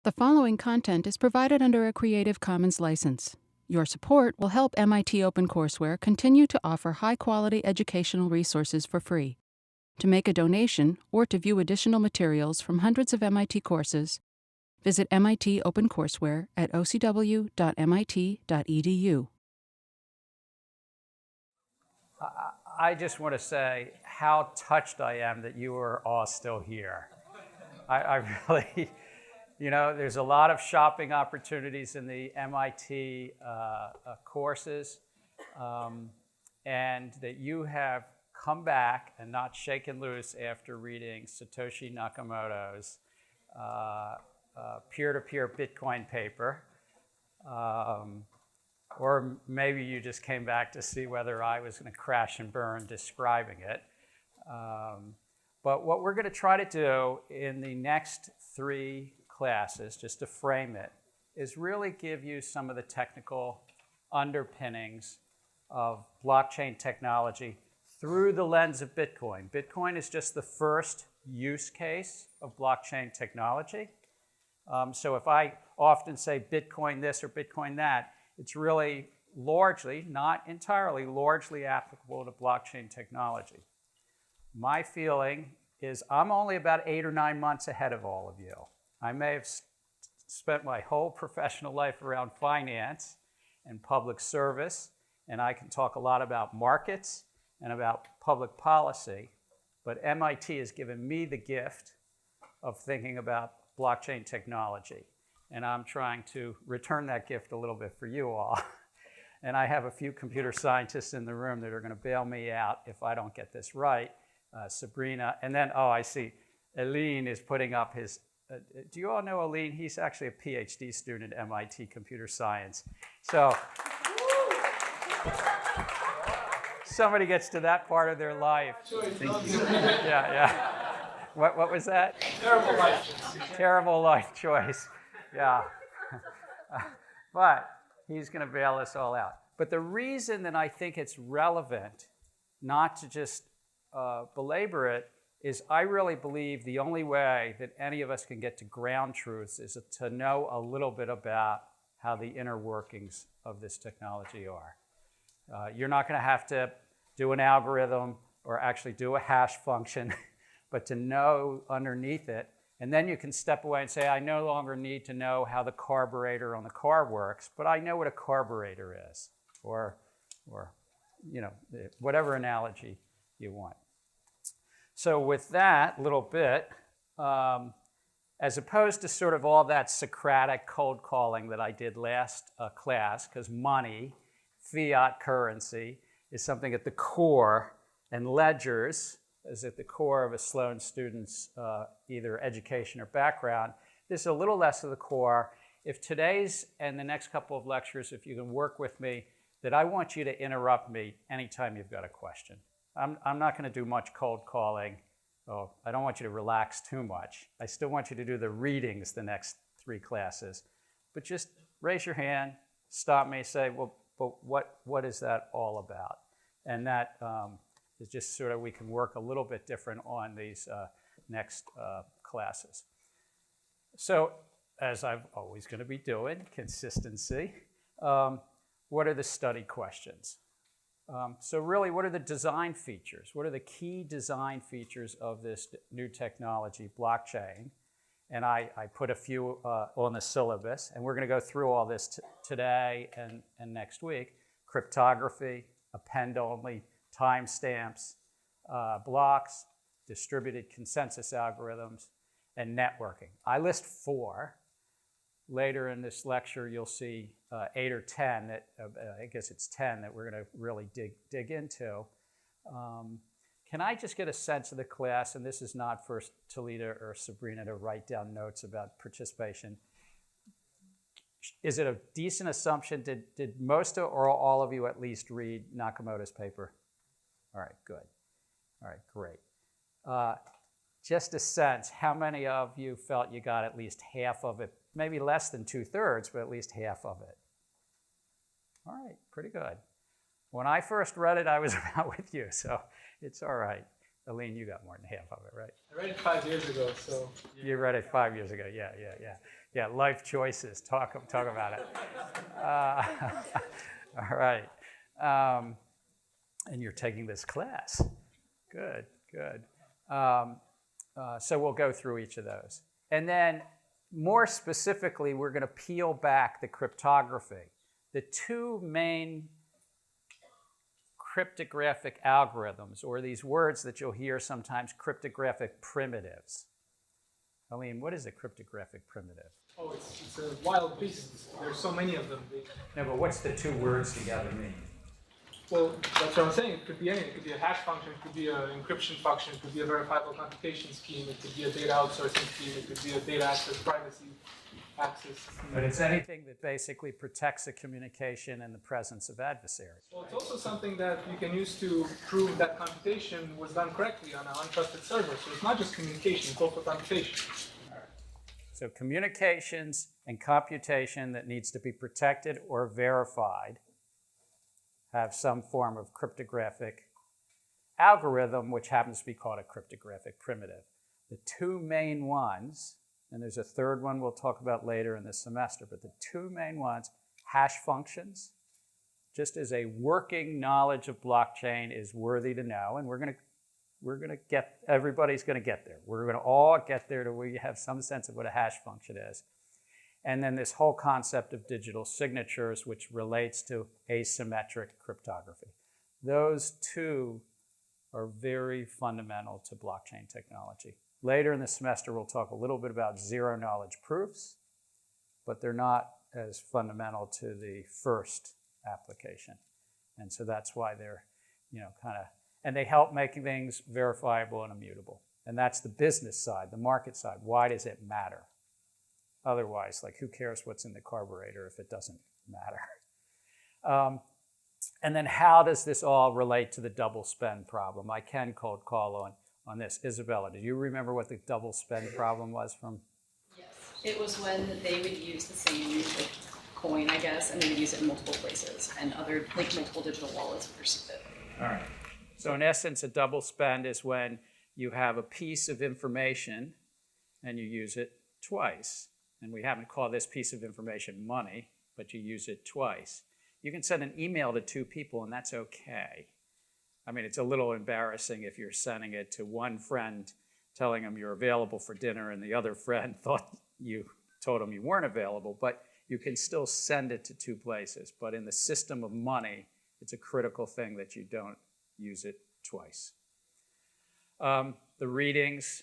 The following content is provided under a Creative Commons license. Your support will help MIT OpenCourseWare continue to offer high-quality educational resources for free. To make a donation or to view additional materials from hundreds of MIT courses, visit MIT OpenCourseWare at ocw.mit.edu. I just want to say how touched I am that you are all still here. I really, there's a lot of shopping opportunities in the MIT courses, and that you have come back and not shaken loose after reading Satoshi Nakamoto's peer-to-peer Bitcoin paper. Or maybe you just came back to see whether I was going to crash and burn describing it. But what we're going to try to do in the next 3 classes, just to frame it, is really give you some of the technical underpinnings of blockchain technology through the lens of Bitcoin. Bitcoin is just the first use case of blockchain technology. So if I often say Bitcoin this or Bitcoin that, it's really largely, not entirely, largely applicable to blockchain technology. My feeling is I'm only about 8 or 9 months ahead of all of you. I may have spent my whole professional life around finance and public service, and I can talk a lot about markets and about public policy, but MIT has given me the gift of thinking about blockchain technology. And I'm trying to return that gift a little bit for you all. And I have a few computer scientists in the room that are going to bail me out if I don't get this right. Sabrina, and then, I see, Aline is putting up his, do you all know Aline? He's actually a PhD student at MIT Computer Science. So, somebody gets to that part of their life. Thank you. Yeah. What was that? Terrible life choice. Terrible life choice. Yeah. But he's going to bail us all out. But the reason that I think it's relevant not to just belabor it is I really believe the only way that any of us can get to ground truths is to know a little bit about how the inner workings of this technology are. You're not going to have to do an algorithm or actually do a hash function, but to know underneath it. And then you can step away and say, I no longer need to know how the carburetor on the car works, but I know what a carburetor is, or whatever analogy you want. So with that little bit, as opposed to sort of all that Socratic cold calling that I did last class, because money, fiat currency, is something at the core, and ledgers is at the core of a Sloan student's either education or background. This is a little less of the core. If today's and the next couple of lectures, if you can work with me, that I want you to interrupt me anytime you've got a question. I'm not going to do much cold calling. I don't want you to relax too much. I still want you to do the readings the next 3 classes. But just raise your hand, stop me, say, well, but what is that all about? And that is just sort of, we can work a little bit different on these next classes. So, as I'm always going to be doing, consistency. What are the study questions? So really, what are the design features? What are the key design features of this new technology, blockchain? And I put a few on the syllabus, and we're going to go through all this today and next week. Cryptography, append-only, timestamps, blocks, distributed consensus algorithms, and networking. I list 4. Later in this lecture, you'll see 8 or 10, that I guess it's 10 that we're going to really dig into. Can I just get a sense of the class, and this is not for Talita or Sabrina to write down notes about participation. Is it a decent assumption, did most or all of you at least read Nakamoto's paper? All right, good. All right, great. Just a sense, how many of you felt you got at least half of it? Maybe less than 2/3, but at least half of it. All right, pretty good. When I first read it, I was about with you, so it's all right. Aline, you got more than half of it, right? I read it 5 years ago, so. You read it 5 years ago. Yeah. Life choices. Talk about it. All right. And you're taking this class. Good. So we'll go through each of those. And then more specifically, we're going to peel back the cryptography. The two main cryptographic algorithms, or these words that you'll hear sometimes, cryptographic primitives. Aline, what is a cryptographic primitive? Oh, it's a wild beast. There's so many of them. No, but what's the two words together mean? Well, that's what I'm saying. It could be anything. It could be a hash function. It could be an encryption function. It could be a verifiable computation scheme. It could be a data outsourcing scheme. It could be a data access privacy access. But it's anything that basically protects a communication in the presence of adversaries. Well, it's also something that you can use to prove that computation was done correctly on an untrusted server. So it's not just communication, it's also computation. So communications and computation that needs to be protected or verified have some form of cryptographic algorithm, which happens to be called a cryptographic primitive. The two main ones, and there's a third one we'll talk about later in this semester, but the two main ones, hash functions, just as a working knowledge of blockchain is worthy to know, and everybody's going to get there. We're going to all get there to where you have some sense of what a hash function is. And then this whole concept of digital signatures, which relates to asymmetric cryptography. Those two are very fundamental to blockchain technology. Later in the semester, we'll talk a little bit about zero-knowledge proofs, but they're not as fundamental to the first application. And so that's why they're, and they help making things verifiable and immutable. And that's the business side, the market side. Why does it matter? Otherwise, who cares what's in the carburetor if it doesn't matter? And then how does this all relate to the double spend problem? I can cold call on this. Isabella, do you remember what the double spend problem was from? Yes, it was when they would use the same coin, I guess, and they would use it in multiple places, and other multiple digital wallets would receive it. All right. So in essence, a double spend is when you have a piece of information and you use it twice. And we haven't called this piece of information money, but you use it twice. You can send an email to two people, and that's okay. I mean, it's a little embarrassing if you're sending it to one friend telling them you're available for dinner, and the other friend thought you told them you weren't available, but you can still send it to two places. But in the system of money, it's a critical thing that you don't use it twice. The readings,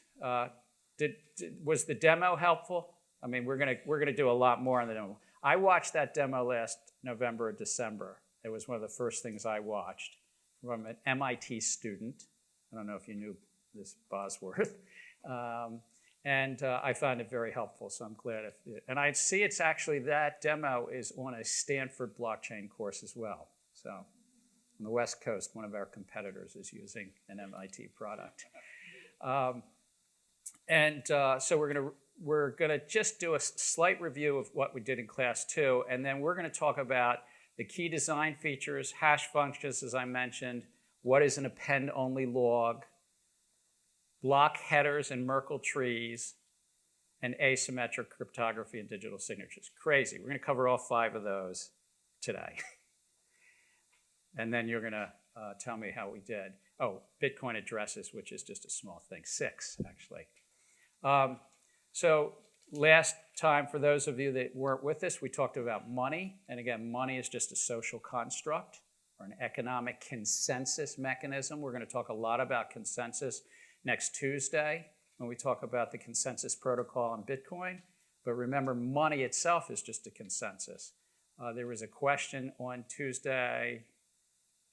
was the demo helpful? I mean, we're gonna do a lot more on the demo. I watched that demo last November or December. It was one of the first things I watched from an MIT student. I don't know if you knew this Bosworth. And I found it very helpful, so I'm glad. And I see it's actually, that demo is on a Stanford blockchain course as well. So on the West Coast, one of our competitors is using an MIT product. So we're gonna just do a slight review of what we did in class 2, and then we're gonna talk about the key design features, hash functions, as I mentioned, what is an append-only log, block headers and Merkle trees, and asymmetric cryptography and digital signatures. Crazy. We're gonna cover all 5 of those today. And then you're gonna tell me how we did. Oh, Bitcoin addresses, which is just a small thing, 6 actually. So last time, for those of you that weren't with us, we talked about money. And again, money is just a social construct or an economic consensus mechanism. We're going to talk a lot about consensus next Tuesday when we talk about the consensus protocol on Bitcoin. But remember, money itself is just a consensus. There was a question on Tuesday.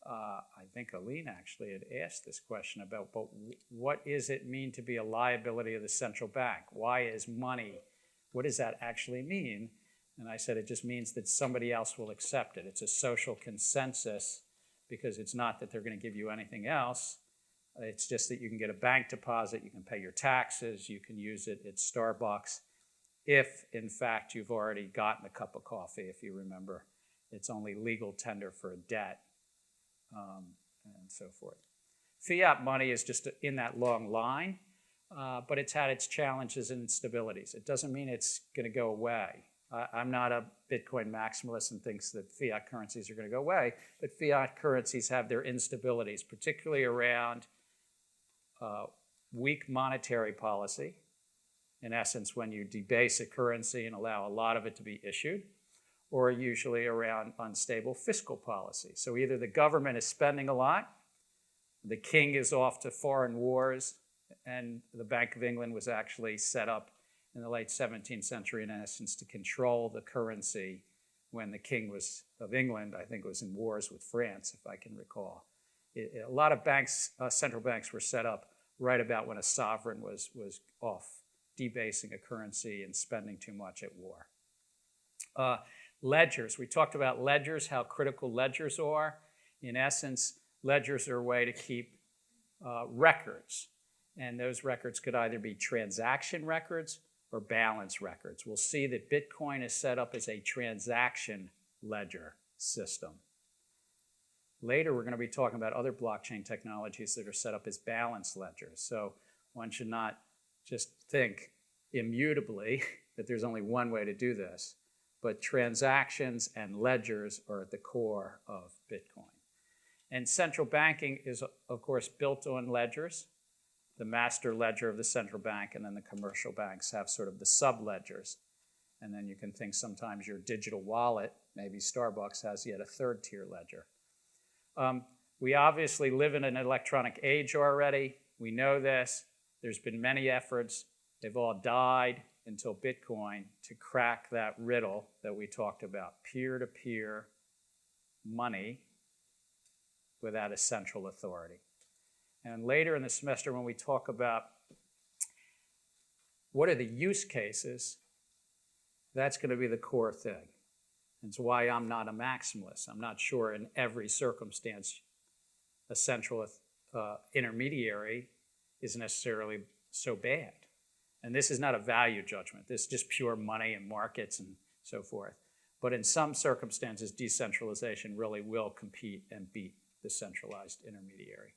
I think Aline actually had asked this question about, but what does it mean to be a liability of the central bank? Why is money, what does that actually mean? And I said it just means that somebody else will accept it. It's a social consensus because it's not that they're going to give you anything else. It's just that you can get a bank deposit, you can pay your taxes, you can use it at Starbucks if, in fact, you've already gotten a cup of coffee, if you remember. It's only legal tender for a debt. And so forth. Fiat money is just in that long line, but it's had its challenges and instabilities. It doesn't mean it's going to go away. I'm not a Bitcoin maximalist and thinks that fiat currencies are going to go away, but fiat currencies have their instabilities, particularly around weak monetary policy. In essence, when you debase a currency and allow a lot of it to be issued, or usually around unstable fiscal policy. So either the government is spending a lot, the king is off to foreign wars, and the Bank of England was actually set up in the late 17th century, in essence, to control the currency when the king of England, I think, was in wars with France, if I can recall. A lot of banks, central banks were set up right about when a sovereign was off debasing a currency and spending too much at war. Ledgers. We talked about ledgers, how critical ledgers are. In essence, ledgers are a way to keep records. And those records could either be transaction records or balance records. We'll see that Bitcoin is set up as a transaction ledger system. Later, we're going to be talking about other blockchain technologies that are set up as balance ledgers. So one should not just think immutably that there's only one way to do this, but transactions and ledgers are at the core of Bitcoin. And central banking is, of course, built on ledgers. The master ledger of the central bank, and then the commercial banks have sort of the sub-ledgers. And then you can think sometimes your digital wallet, maybe Starbucks, has yet a third tier ledger. We obviously live in an electronic age already. We know this. There's been many efforts. They've all died until Bitcoin to crack that riddle that we talked about, peer-to-peer money without a central authority. And later in the semester, when we talk about what are the use cases, that's going to be the core thing. It's why I'm not a maximalist. I'm not sure in every circumstance a central intermediary is necessarily so bad. And this is not a value judgment. This is just pure money and markets and so forth. But in some circumstances, decentralization really will compete and beat the centralized intermediary.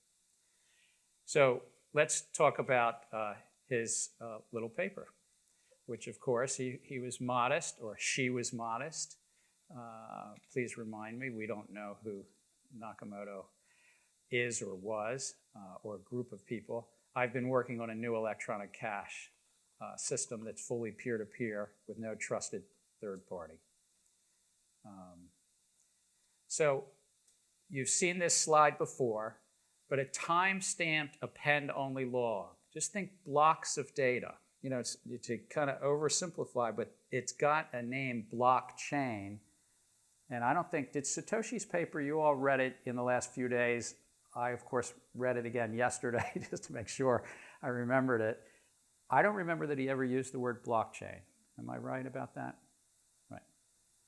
So let's talk about his little paper, which, of course, he was modest, or she was modest. Please remind me, we don't know who Nakamoto is or was, or a group of people. I've been working on a new electronic cash system that's fully peer-to-peer with no trusted third party. So you've seen this slide before, but a time-stamped append-only log. Just think blocks of data. You know, it's to kind of oversimplify, but it's got a name, blockchain. And I don't think, did Satoshi's paper, you all read it in the last few days? I, of course, read it again yesterday just to make sure I remembered it. I don't remember that he ever used the word blockchain. Am I right about that? Right.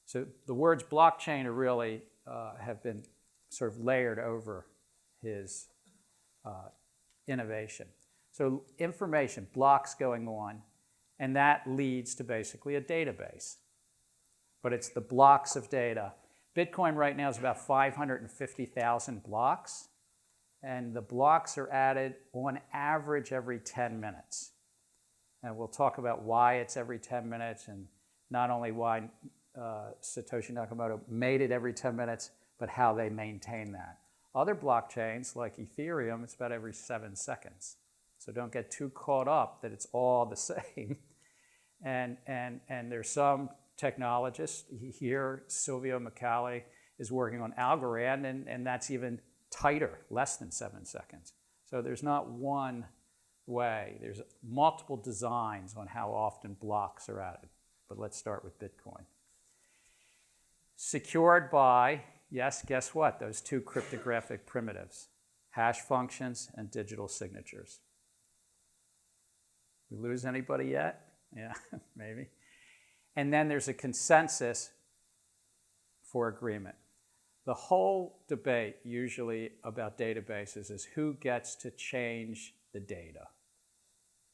So the words blockchain are really have been sort of layered over his innovation. So information, blocks going on, and that leads to basically a database. But it's the blocks of data. Bitcoin right now is about 550,000 blocks, and the blocks are added on average every 10 minutes. And we'll talk about why it's every 10 minutes, and not only why Satoshi Nakamoto made it every 10 minutes, but how they maintain that. Other blockchains, like Ethereum, it's about every 7 seconds. So don't get too caught up that it's all the same. And there's some technologists here, Silvio Micali is working on Algorand, and that's even tighter, less than 7 seconds. So there's not one way. There's multiple designs on how often blocks are added. But let's start with Bitcoin. Secured by, yes, guess what? Those two cryptographic primitives, hash functions and digital signatures. We lose anybody yet? Yeah, maybe. And then there's a consensus for agreement. The whole debate usually about databases is who gets to change the data.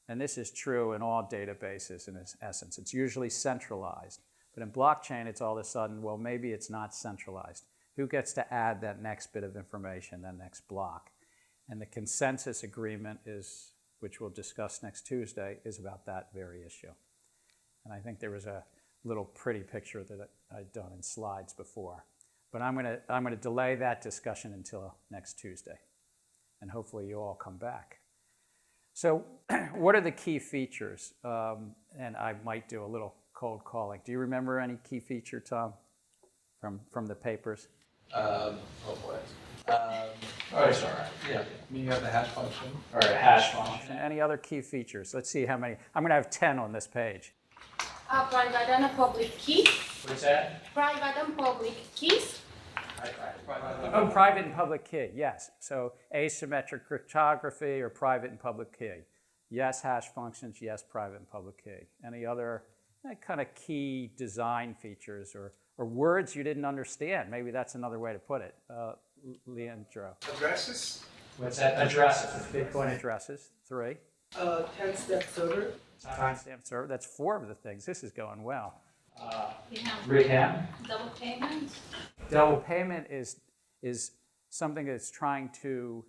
And this is true in all databases in essence. It's usually centralized. But in blockchain, it's all of a sudden, well, maybe it's not centralized. Who gets to add that next bit of information, that next block? And the consensus agreement is, which we'll discuss next Tuesday, is about that very issue. And I think there was a little pretty picture that I'd done in slides before. But I'm gonna delay that discussion until next Tuesday. And hopefully you all come back. So what are the key features? And I might do a little cold calling. Do you remember any key feature, Tom, from the papers? Oh boy. Sorry. Yeah. You have the hash function. Or a hash function. Any other key features? Let's see how many. I'm going to have 10 on this page. Private and a public key. What's that? Private and public keys. Oh, private and public key, yes. So asymmetric cryptography or private and public key. Yes, hash functions, yes, private and public key. Any other kind of key design features or words you didn't understand? Maybe that's another way to put it. Leandro. Addresses. What's that? Addresses. Bitcoin addresses. 3. 10-step server. Timestamp server. That's 4 of the things. This is going well. Reham. Double payment. Double payment is something that's trying to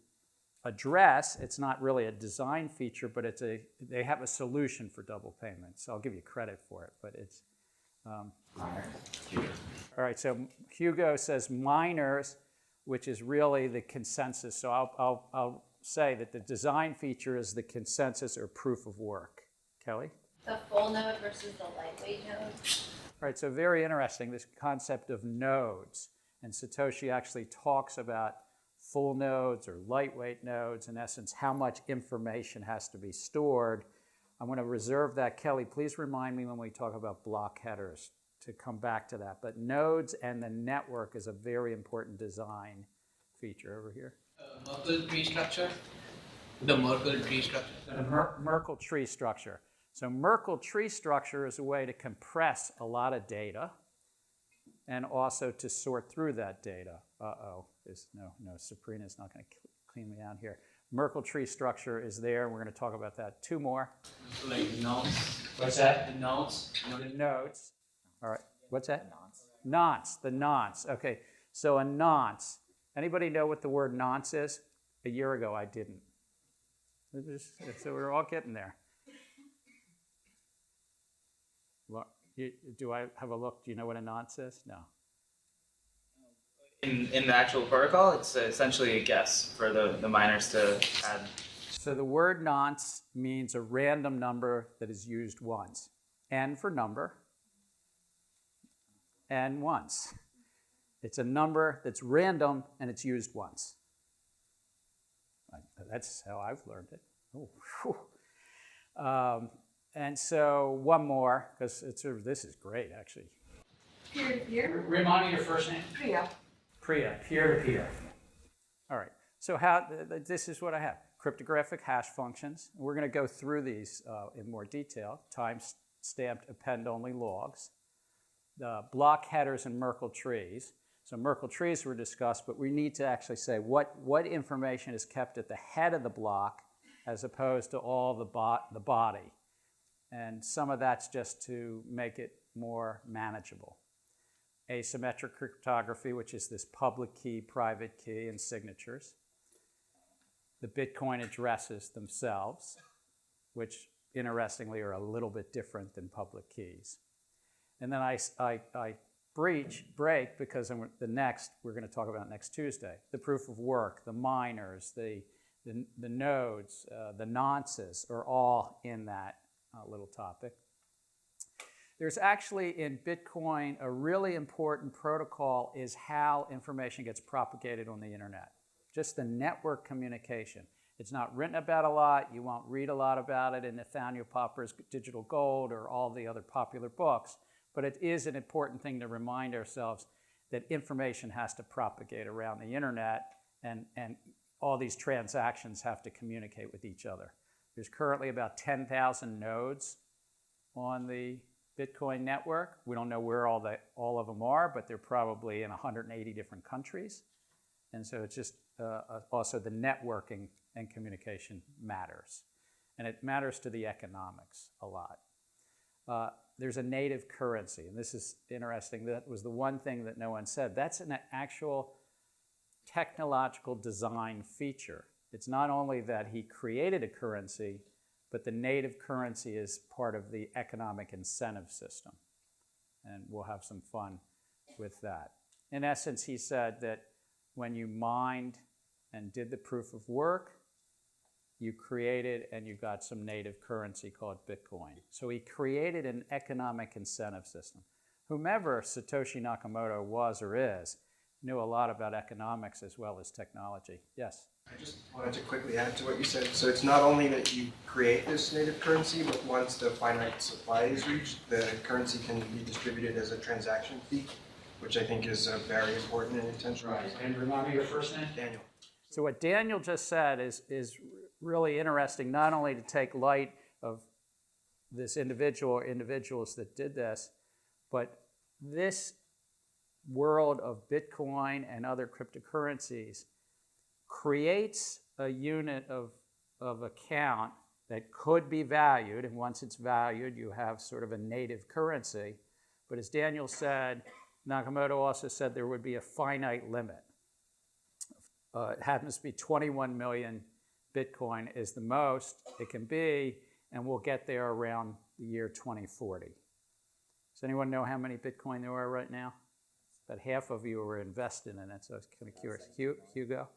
address. It's not really a design feature, but they have a solution for double payment. So I'll give you credit for it, but it's. All right, so Hugo says minors, which is really the consensus. So I'll say that the design feature is the consensus or proof of work. Kelly? The full node versus the lightweight node. All right, so very interesting, this concept of nodes. And Satoshi actually talks about full nodes or lightweight nodes, in essence, how much information has to be stored. I'm going to reserve that. Kelly, please remind me when we talk about block headers to come back to that. But nodes and the network is a very important design feature over here. Merkle tree structure. The Merkle tree structure. The Merkle tree structure. So Merkle tree structure is a way to compress a lot of data and also to sort through that data. No, Sabrina's not going to clean me out here. Merkle tree structure is there. We're going to talk about that. 2 more. Like nodes. What's that? The nodes. The nodes. All right. What's that? Nonce. The nonce. Okay. So a nonce. Anybody know what the word nonce is? A year ago, I didn't. So we're all getting there. Well, do I have a look? Do you know what a nonce is? No. In the actual protocol, it's essentially a guess for the miners to add. So the word nonce means a random number that is used once. N for number, and once. It's a number that's random and it's used once. That's how I've learned it. Oh, and so one more, because this is great, actually. Peer-to-peer. Remind me your first name. Priya. Priya, peer-to-peer. All right, so this is what I have. Cryptographic hash functions. We're going to go through these in more detail. Time-stamped append-only logs. The block headers and Merkle trees. So Merkle trees were discussed, but we need to actually say what information is kept at the head of the block as opposed to all the body. And some of that's just to make it more manageable. Asymmetric cryptography, which is this public key, private key, and signatures. The Bitcoin addresses themselves, which interestingly are a little bit different than public keys. And then I break because we're going to talk about next Tuesday. The proof of work, the miners, the nodes, the nonces are all in that little topic. There's actually in Bitcoin a really important protocol is how information gets propagated on the internet. Just the network communication. It's not written about a lot. You won't read a lot about it in Nathaniel Popper's Digital Gold or all the other popular books. But it is an important thing to remind ourselves that information has to propagate around the internet and all these transactions have to communicate with each other. There's currently about 10,000 nodes on the Bitcoin network. We don't know where all of them are, but they're probably in 180 different countries. And so it's just also the networking and communication matters. And it matters to the economics a lot. There's a native currency, and this is interesting. That was the one thing that no one said. That's an actual technological design feature. it's not only that he created a currency, but the native currency is part of the economic incentive system. And we'll have some fun with that. In essence, he said that when you mined and did the proof of work, you created and you got some native currency called Bitcoin. So he created an economic incentive system. Whomever Satoshi Nakamoto was or is, knew a lot about economics as well as technology. Yes? I just wanted to quickly add to what you said. So it's not only that you create this native currency, but once the finite supply is reached, the currency can be distributed as a transaction fee, which I think is very important and intentional. Right. And remind me your first name? Daniel. So what Daniel just said is really interesting, not only to take light of this individual or individuals that did this, but this world of Bitcoin and other cryptocurrencies creates a unit of account that could be valued, and once it's valued, you have sort of a native currency. But as Daniel said, Nakamoto also said there would be a finite limit. It happens to be 21 million Bitcoin is the most it can be, and we'll get there around the year 2040. Does anyone know how many Bitcoin there are right now? About half of you are invested in it, so I was kind of curious. Hugo?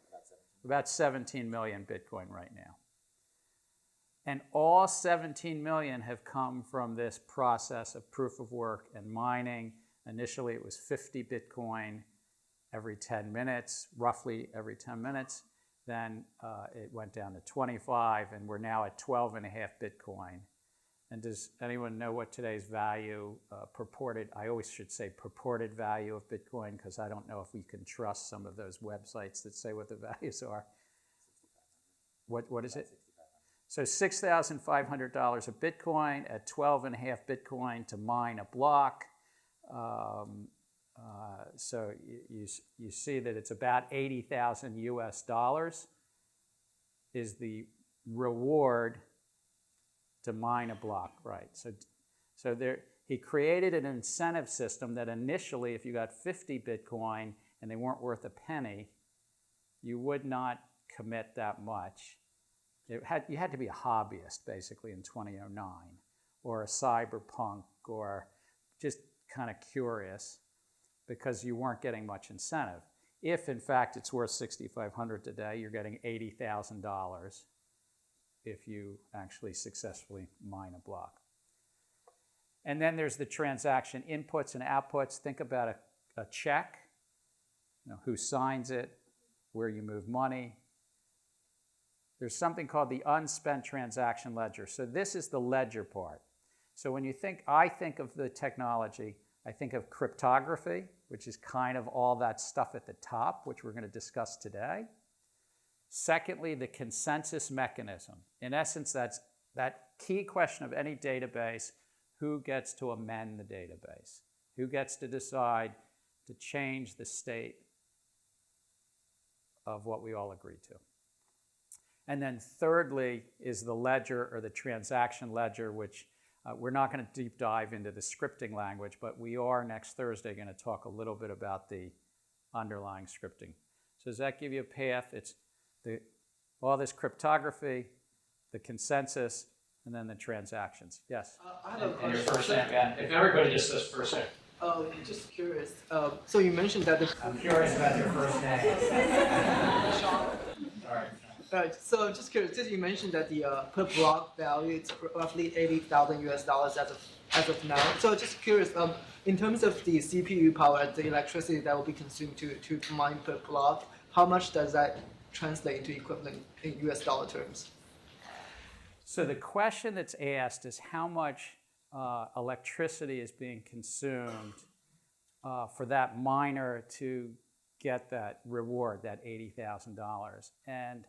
About 17 million Bitcoin right now. And all 17 million have come from this process of proof of work and mining. Initially, it was 50 Bitcoin every 10 minutes, roughly every 10 minutes. Then it went down to 25, and we're now at 12.5 Bitcoin. And does anyone know what today's value, I always should say purported value of Bitcoin, because I don't know if we can trust some of those websites that say what the values are. What is it? So $6,500 a Bitcoin at 12.5 Bitcoin to mine a block. So you see that it's about 80,000 US dollars is the reward to mine a block, right? So there, he created an incentive system that initially, if you got 50 Bitcoin and they weren't worth a penny, you would not commit that much. You had to be a hobbyist, basically, in 2009, or a cyberpunk, or just kind of curious, because you weren't getting much incentive. If, in fact, it's worth $6,500 today, you're getting $80,000 if you actually successfully mine a block. And then there's the transaction inputs and outputs. Think about a check, who signs it, where you move money. There's something called the unspent transaction ledger. So this is the ledger part. So when I think of the technology, I think of cryptography, which is kind of all that stuff at the top, which we're going to discuss today. Secondly, the consensus mechanism. In essence, that's that key question of any database: who gets to amend the database? Who gets to decide to change the state of what we all agreed to? And then thirdly is the ledger, or the transaction ledger, which we're not going to deep dive into the scripting language, but we are next Thursday going to talk a little bit about the underlying scripting. So does that give you a path? It's all this cryptography, the consensus, and then the transactions. Yes? I have a question. And your first name, if everybody just says first name. Just curious. So you mentioned that I'm curious about your first name. All right. Right. So just curious. You mentioned that the per block value is roughly 80,000 US dollars as of now. So just curious. In terms of the CPU power, the electricity that will be consumed to mine per block, how much does that translate into equivalent in US dollar terms? So the question that's asked is how much electricity is being consumed for that miner to get that reward, that $80,000. And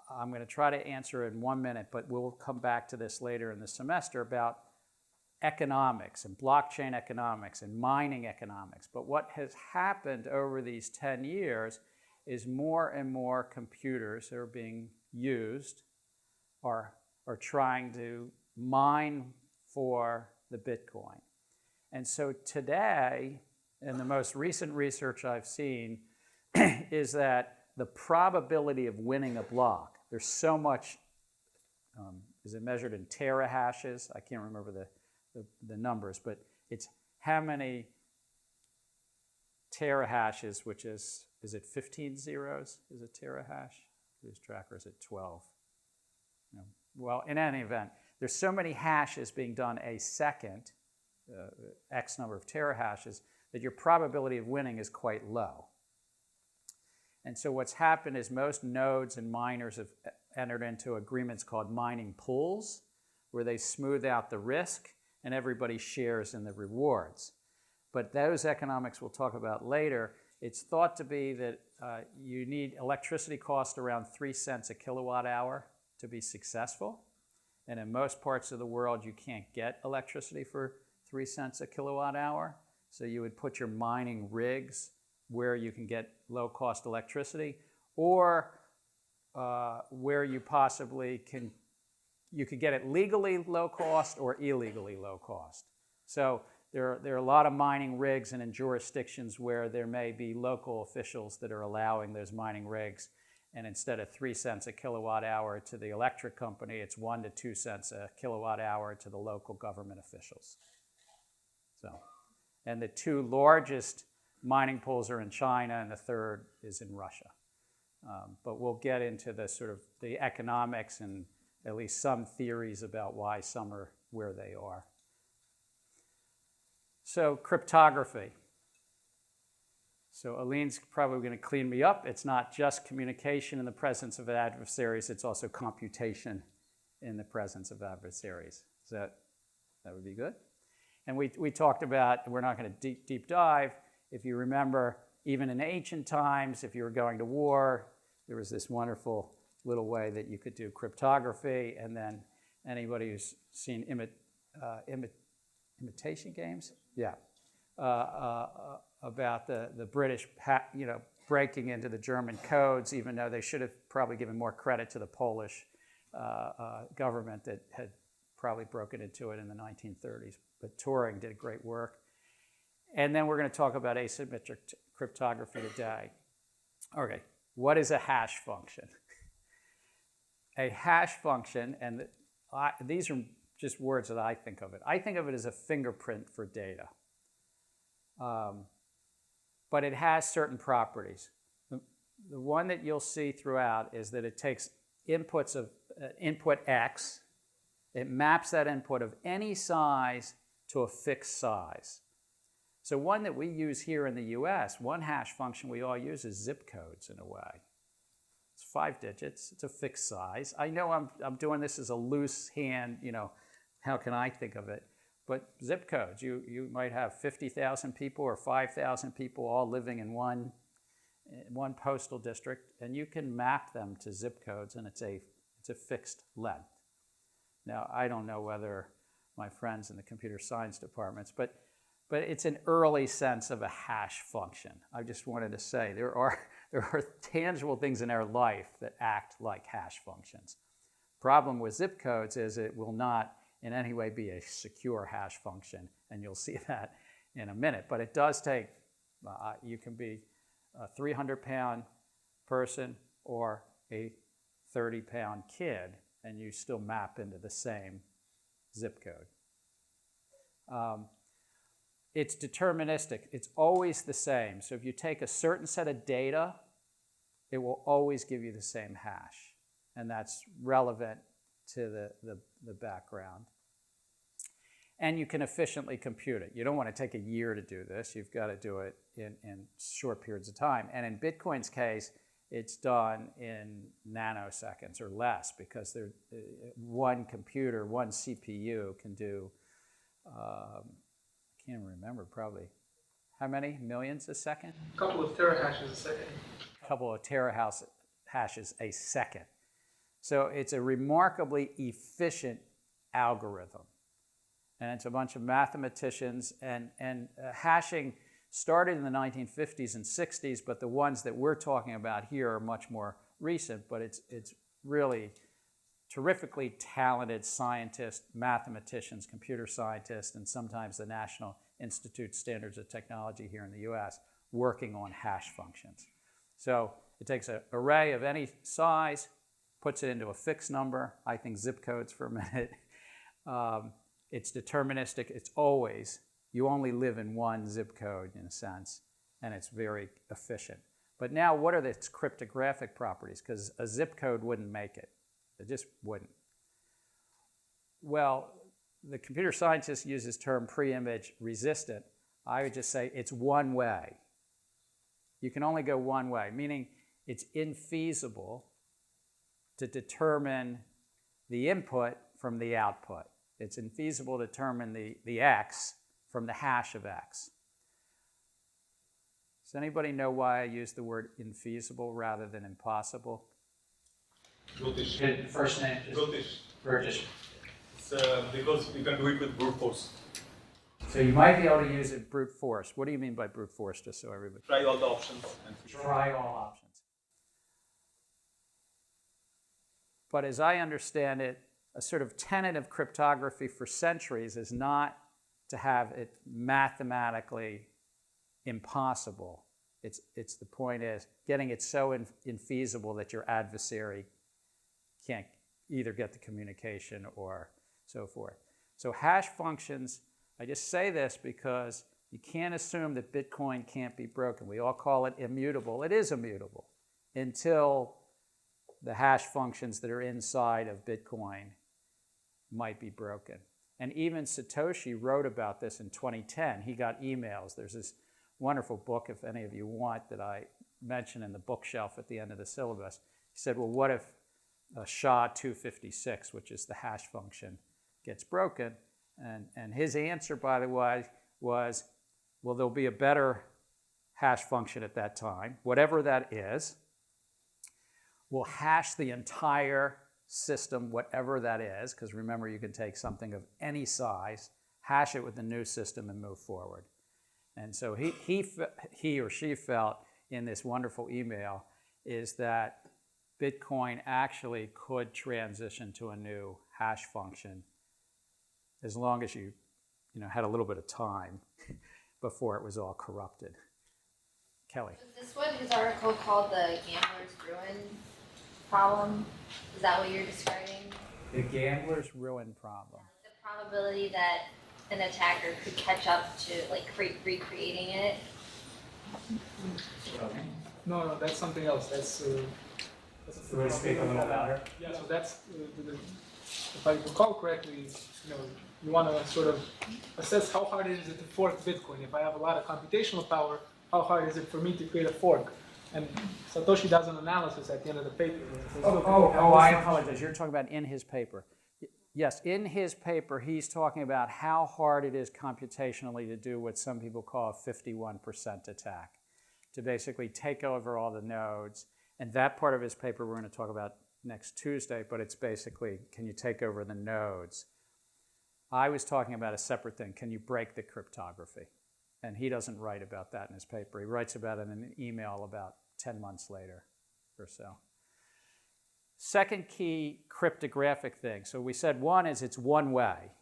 I'm going to try to answer in 1 minute, but we'll come back to this later in the semester about economics and blockchain economics and mining economics. But what has happened over these 10 years is more and more computers that are being used are trying to mine for the Bitcoin. And so today, in the most recent research I've seen, is that the probability of winning a block, there's so much, is it measured in terahashes? I can't remember the numbers, but it's how many terahashes, which is it 15 zeros? Is it terahash? Lose track, or is it 12? No. Well, in any event, there's so many hashes being done a second, X number of terahashes, that your probability of winning is quite low. And so what's happened is most nodes and miners have entered into agreements called mining pools, where they smooth out the risk and everybody shares in the rewards. But those economics we'll talk about later. It's thought to be that you need electricity cost around 3 cents a kilowatt hour to be successful. And in most parts of the world, you can't get electricity for 3 cents a kilowatt hour. So you would put your mining rigs where you can get low-cost electricity, or where you possibly you could get it legally low cost or illegally low cost. So there are a lot of mining rigs, and in jurisdictions where there may be local officials that are allowing those mining rigs, and instead of 3 cents a kilowatt hour to the electric company, it's 1 to 2 cents a kilowatt hour to the local government officials. So, and the two largest mining pools are in China, and the third is in Russia. But we'll get into the sort of the economics and at least some theories about why some are where they are. So cryptography. So Aline's probably going to clean me up. It's not just communication in the presence of adversaries, it's also computation in the presence of adversaries. So that would be good. And we talked about, we're not going to deep dive. If you remember, even in ancient times, if you were going to war, there was this wonderful little way that you could do cryptography. And then anybody who's seen imitation games? Yeah. About the British, breaking into the German codes, even though they should have probably given more credit to the Polish government that had probably broken into it in the 1930s. But Turing did great work. And then we're going to talk about asymmetric cryptography today. Okay, what is a hash function? A hash function, and these are just words that I think of it. I think of it as a fingerprint for data. But it has certain properties. The one that you'll see throughout is that it takes inputs of input X. It maps that input of any size to a fixed size. So one that we use here in the US, one hash function we all use is zip codes in a way. It's 5 digits, it's a fixed size. I know I'm doing this as a loose hand, how can I think of it? But zip codes, you might have 50,000 people or 5,000 people all living in one postal district, and you can map them to zip codes, and it's a fixed length. Now, I don't know whether my friends in the computer science departments, but it's an early sense of a hash function. I just wanted to say there are tangible things in our life that act like hash functions. Problem with zip codes is it will not in any way be a secure hash function, and you'll see that in a minute. But it does take, you can be a 300-pound person or a 30-pound kid, and you still map into the same zip code. It's deterministic. It's always the same. So if you take a certain set of data, it will always give you the same hash. And that's relevant to the background. And you can efficiently compute it. You don't want to take a year to do this. You've got to do it in short periods of time. And in Bitcoin's case, it's done in nanoseconds or less, because one computer, one CPU can do, I can't remember, probably how many millions a second? A couple of terahashes a second. A couple of terahashes a second. So it's a remarkably efficient algorithm. And it's a bunch of mathematicians, and hashing started in the 1950s and 60s, but the ones that we're talking about here are much more recent, but it's really terrifically talented scientists, mathematicians, computer scientists, and sometimes the National Institute Standards of Technology here in the US working on hash functions. So It takes an array of any size, puts it into a fixed number. I think zip codes for a minute. It's deterministic. It's always, you only live in one zip code in a sense, and it's very efficient. But now what are its cryptographic properties? Because a zip code wouldn't make it. It just wouldn't. Well, the computer scientist uses the term pre-image resistant. I would just say it's one way. You can only go one way, meaning it's infeasible to determine the input from the output. It's infeasible to determine the x from the hash of x. Does anybody know why I use the word infeasible rather than impossible? Brutish. First name is British. It's because you can do it with brute force. So you might be able to use it brute force. What do you mean by brute force, just so everybody? Try all the options. And Try all options. But as I understand it, a sort of tenet of cryptography for centuries is not to have it mathematically impossible. It's the point is getting it so infeasible that your adversary can't either get the communication or so forth. So hash functions, I just say this because you can't assume that Bitcoin can't be broken. We all call it immutable. It is immutable until the hash functions that are inside of Bitcoin might be broken. And even Satoshi wrote about this in 2010. He got emails. There's this wonderful book, if any of you want, that I mention in the bookshelf at the end of the syllabus. He said, well, what if SHA-256, which is the hash function, gets broken? And his answer, by the way, was, well, there'll be a better hash function at that time, whatever that is. We'll hash the entire system, whatever that is, because remember, you can take something of any size, hash it with the new system, and move forward. And so he or she felt in this wonderful email is that Bitcoin actually could transition to a new hash function as long as you had a little bit of time before it was all corrupted. Kelly. Is this what his article called the gambler's ruin problem? Is that what you're describing? The gambler's ruin problem. The probability that an attacker could catch up to recreating it. No, that's something else. That's You want to speak a little louder? yeah. So that's if I recall correctly, you want to sort of assess how hard it is to fork Bitcoin. If I have a lot of computational power, how hard is it for me to create a fork? And Satoshi does an analysis at the end of the paper. I apologize. You're talking about in his paper. Yes, in his paper, he's talking about how hard it is computationally to do what some people call a 51% attack, to basically take over all the nodes. And that part of his paper we're going to talk about next Tuesday, but it's basically, can you take over the nodes? I was talking about a separate thing. Can you break the cryptography? And he doesn't write about that in his paper. He writes about it in an email about 10 months later or so. Second key cryptographic thing. So we said one is it's one way.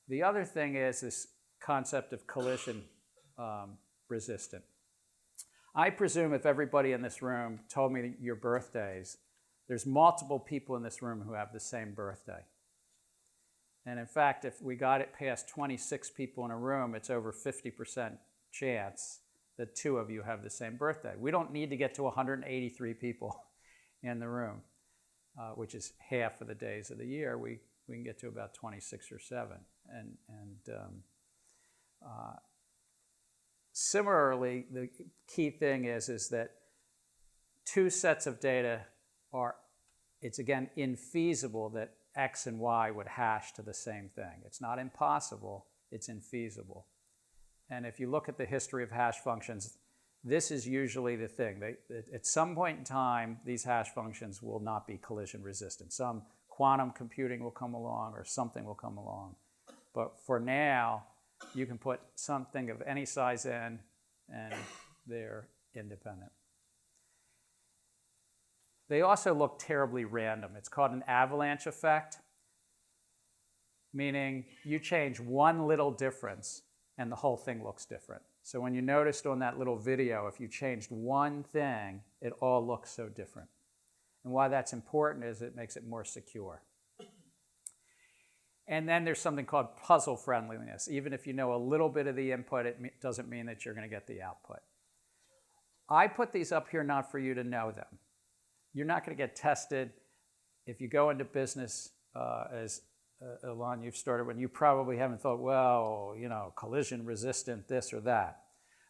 The other thing is this concept of collision resistant. I presume if everybody in this room told me your birthdays, there's multiple people in this room who have the same birthday. And in fact, if we got it past 26 people in a room, it's over 50% chance that two of you have the same birthday. We don't need to get to 183 people in the room, which is half of the days of the year. We can get to about 26 or 7. Similarly, the key thing is that two sets of data it's again infeasible that X and Y would hash to the same thing. It's not impossible, it's infeasible. And if you look at the history of hash functions, this is usually the thing. At some point in time, these hash functions will not be collision resistant. Some quantum computing will come along or something will come along. But for now, you can put something of any size in and they're independent. They also look terribly random. It's called an avalanche effect, meaning you change one little difference and the whole thing looks different. So when you noticed on that little video, if you changed one thing, it all looks so different. And why that's important is it makes it more secure. And then there's something called puzzle friendliness. Even if you know a little bit of the input, it doesn't mean that you're going to get the output. I put these up here not for you to know them. You're not going to get tested. If you go into business, as Ilan, you've started when you probably haven't thought, well, you know, collision resistant, this or that.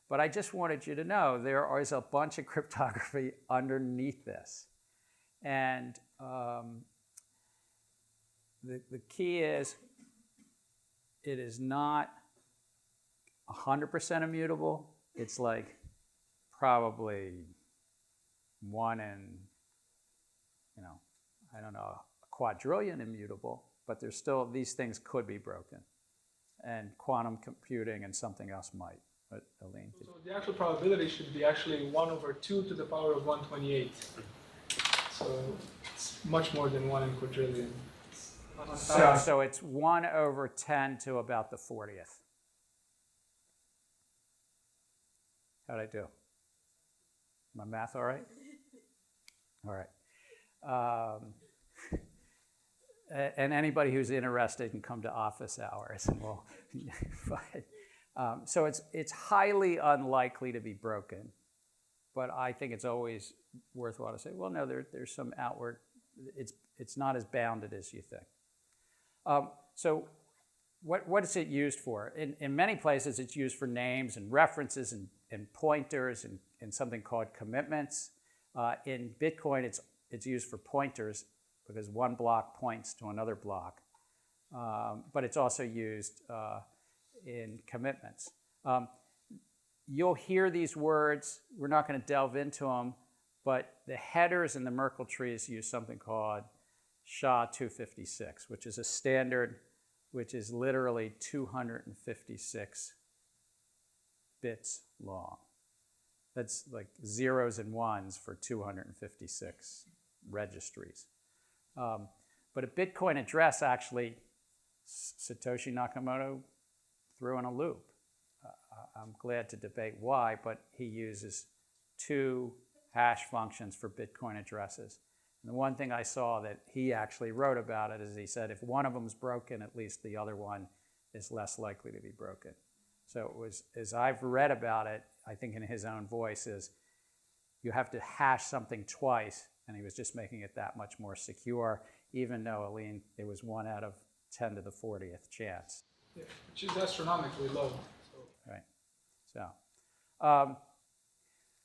But I just wanted you to know there is a bunch of cryptography underneath this. And the key is it is not 100% immutable. It's like probably 1 in, you know, I don't know, a quadrillion immutable, but there's still, these things could be broken. And quantum computing and something else might. But Aline, so the actual probability should be actually 1 over 2 to the power of 128. So it's much more than 1 in quadrillion. So it's 1 over 10 to about the 40th. How'd I do? My math all right? All right. And anybody who's interested can come to office hours, and we'll. So it's highly unlikely to be broken, but I think it's always worthwhile to say, well, no, there's some outward. It's not as bounded as you think. So what is it used for? In many places, it's used for names and references and pointers and something called commitments. In Bitcoin, it's used for pointers because one block points to another block. But it's also used in commitments. You'll hear these words. We're not going to delve into them, but the headers in the Merkle trees use something called SHA-256, which is a standard which is literally 256 bits long. That's like zeros and ones for 256 registries. But a Bitcoin address actually, Satoshi Nakamoto threw in a loop. I'm glad to debate why, but he uses 2 hash functions for Bitcoin addresses. And the one thing I saw that he actually wrote about it is he said if one of them is broken, at least the other one is less likely to be broken. So it was, as I've read about it, I think in his own voice, is you have to hash something twice, and he was just making it that much more secure, even though, Aline, it was 1 out of 10 to the 40th chance. Yeah, which is astronomically low. So. Right.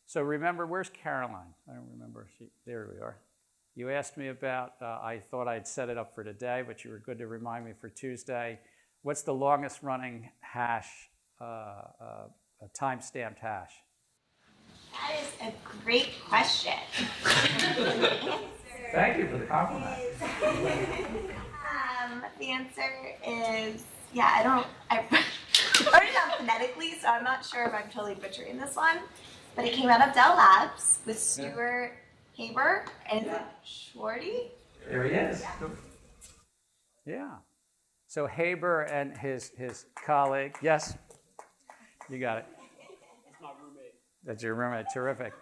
So remember, where's Caroline? I don't remember. There we are. You asked me about, I thought I'd set it up for today, but you were good to remind me for Tuesday. What's the longest running hash, a time-stamped hash? That is a great question. Thank you for the compliment. The answer is, I wrote it down phonetically, so I'm not sure if I'm totally butchering this one, but it came out of Dell Labs with Stuart Haber and Schwarty. There he is. Yeah. So Haber and his colleague, yes? You got it. That's my roommate. That's your roommate, terrific.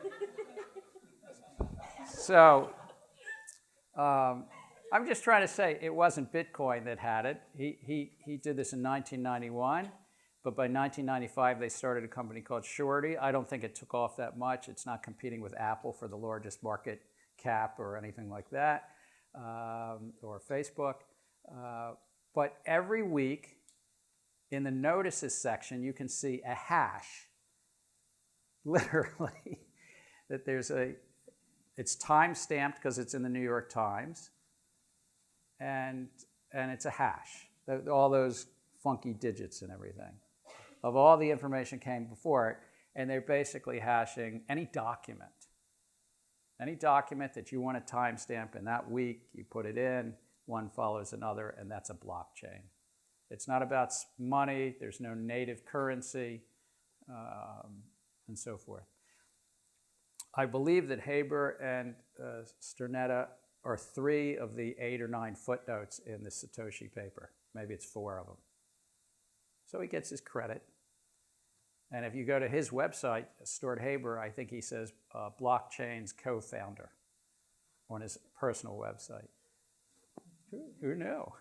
So I'm just trying to say it wasn't Bitcoin that had it. He did this in 1991, but by 1995 they started a company called Shorty. I don't think it took off that much. It's not competing with Apple for the largest market cap or anything like that, or Facebook. But every week in the notices section, you can see a hash, literally, that it's time-stamped because it's in the New York Times, and it's a hash, all those funky digits and everything. Of all the information came before it, and they're basically hashing any document. Any document that you want to timestamp in that week, you put it in, one follows another, and that's a blockchain. It's not about money, there's no native currency, and so forth. I believe that Haber and Sternetta are 3 of the 8 or 9 footnotes in the Satoshi paper. Maybe it's 4 of them. So he gets his credit. And if you go to his website, Stuart Haber, I think he says blockchain's co-founder on his personal website. Who knew?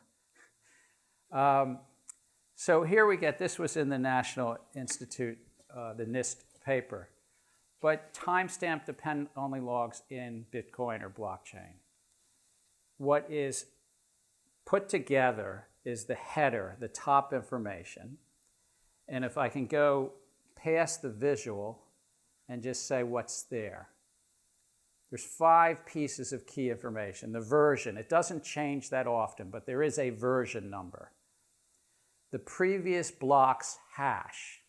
So here we get, this was in the National Institute, the NIST paper. But timestamp depend-only logs in Bitcoin or blockchain. What is put together is the header, the top information. And if I can go past the visual and just say what's there. There's 5 pieces of key information. The version, it doesn't change that often, but there is a version number. The previous block's hash.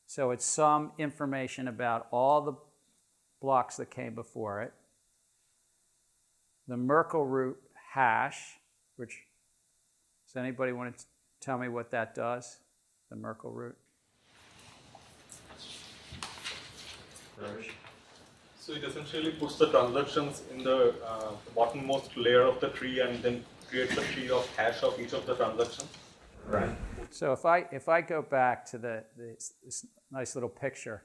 So it's some information about all the blocks that came before it. The Merkle root hash, which, does anybody want to tell me what that does? The Merkle root? So it essentially puts the transactions in the bottommost layer of the tree and then creates a tree of hash of each of the transactions. Right. So if I go back to this nice little picture,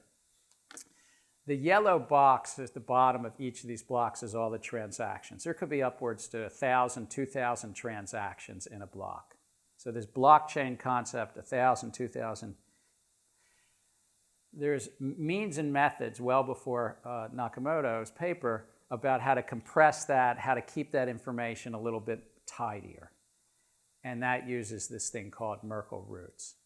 the yellow box at the bottom of each of these blocks is all the transactions. There could be upwards to 1,000, 2,000 transactions in a block. So this blockchain concept, 1,000, 2,000. There's means and methods well before Nakamoto's paper about how to compress that, how to keep that information a little bit tidier. And that uses this thing called Merkle roots.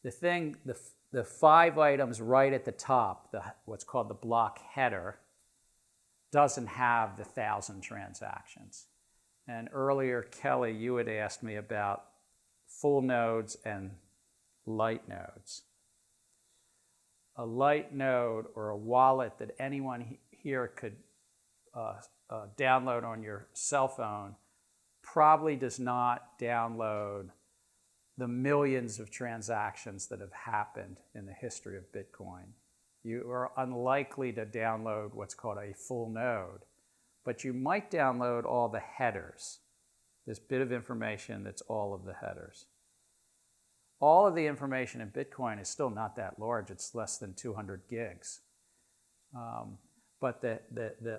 The 5 items right at the top, what's called the block header, doesn't have the 1,000 transactions. And earlier, Kelly, you had asked me about full nodes and light nodes. A light node or a wallet that anyone here could download on your cell phone probably does not download the millions of transactions that have happened in the history of Bitcoin. You are unlikely to download what's called a full node, but you might download all the headers, this bit of information that's all of the headers. All of the information in Bitcoin is still not that large. It's less than 200 gigs. But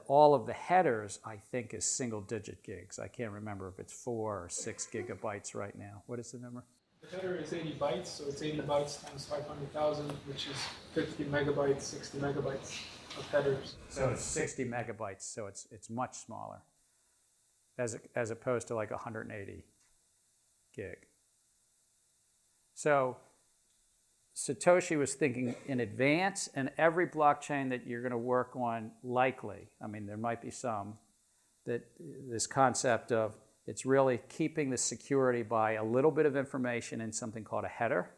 all of the headers, I think, is single-digit gigs. I can't remember if it's 4 or 6 gigabytes right now. What is the number? The header is 80 bytes, so it's 80 bytes times 500,000, which is 50 megabytes, 60 megabytes of headers. So it's 60 megabytes, so it's much smaller, as opposed to like 180 gig. So Satoshi was thinking in advance, and every blockchain that you're going to work on, likely, I mean, there might be some, that this concept of it's really keeping the security by a little bit of information in something called a header,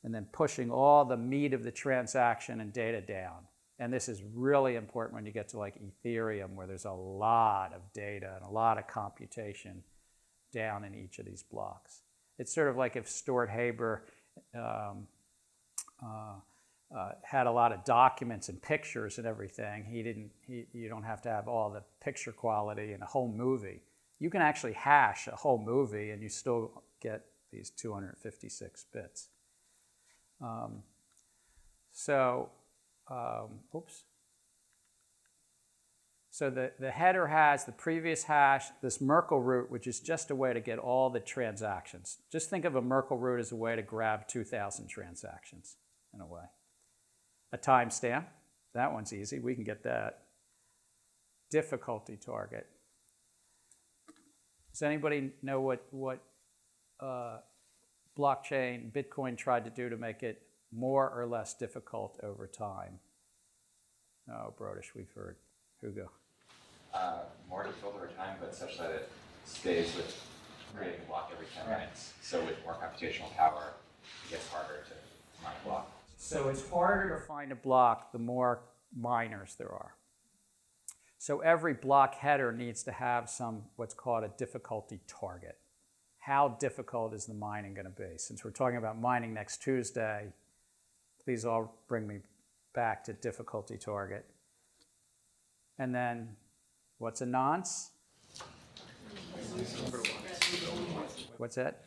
and then pushing all the meat of the transaction and data down. And this is really important when you get to like Ethereum, where there's a lot of data and a lot of computation down in each of these blocks. It's sort of like if Stuart Haber had a lot of documents and pictures and everything. You don't have to have all the picture quality in a whole movie. You can actually hash a whole movie and you still get these 256 bits. So the header has the previous hash, this Merkle root, which is just a way to get all the transactions. Just think of a Merkle root as a way to grab 2,000 transactions, in a way. A timestamp, that one's easy, we can get that. Difficulty target. Does anybody know what blockchain, Bitcoin tried to do to make it more or less difficult over time? Oh, Brodish, we've heard. Hugo. More difficult over time, but such that it stays with creating a block every 10 minutes. So with more computational power, it gets harder to mine a block. So it's harder to find a block the more miners there are. So every block header needs to have what's called a difficulty target. How difficult is the mining going to be? Since we're talking about mining next Tuesday, please all bring me back to difficulty target. And then, what's a nonce? What's that?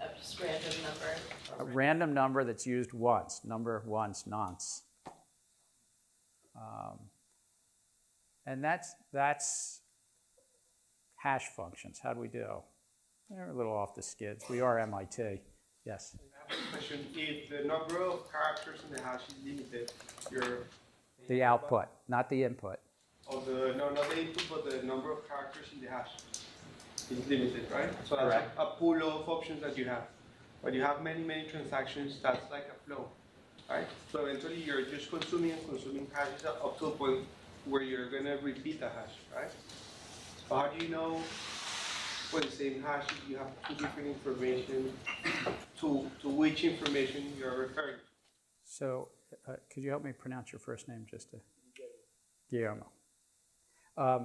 A just random number. a random number that's used once, number once, nonce. And that's hash functions. How do we do? They're a little off the skids. We are MIT. Yes? I have a question. If the number of characters in the hash is limited, The output, not the input. not the input, but the number of characters in the hash is limited, right? So that's Correct. a pool of options that you have. But you have many, many transactions, that's like a flow, right? So eventually you're just consuming and consuming hashes up to a point where you're going to repeat the hash, right? So how do you know for the same hash if you have two different information to which information you're referring to? So could you help me pronounce your first name just to? Guillermo.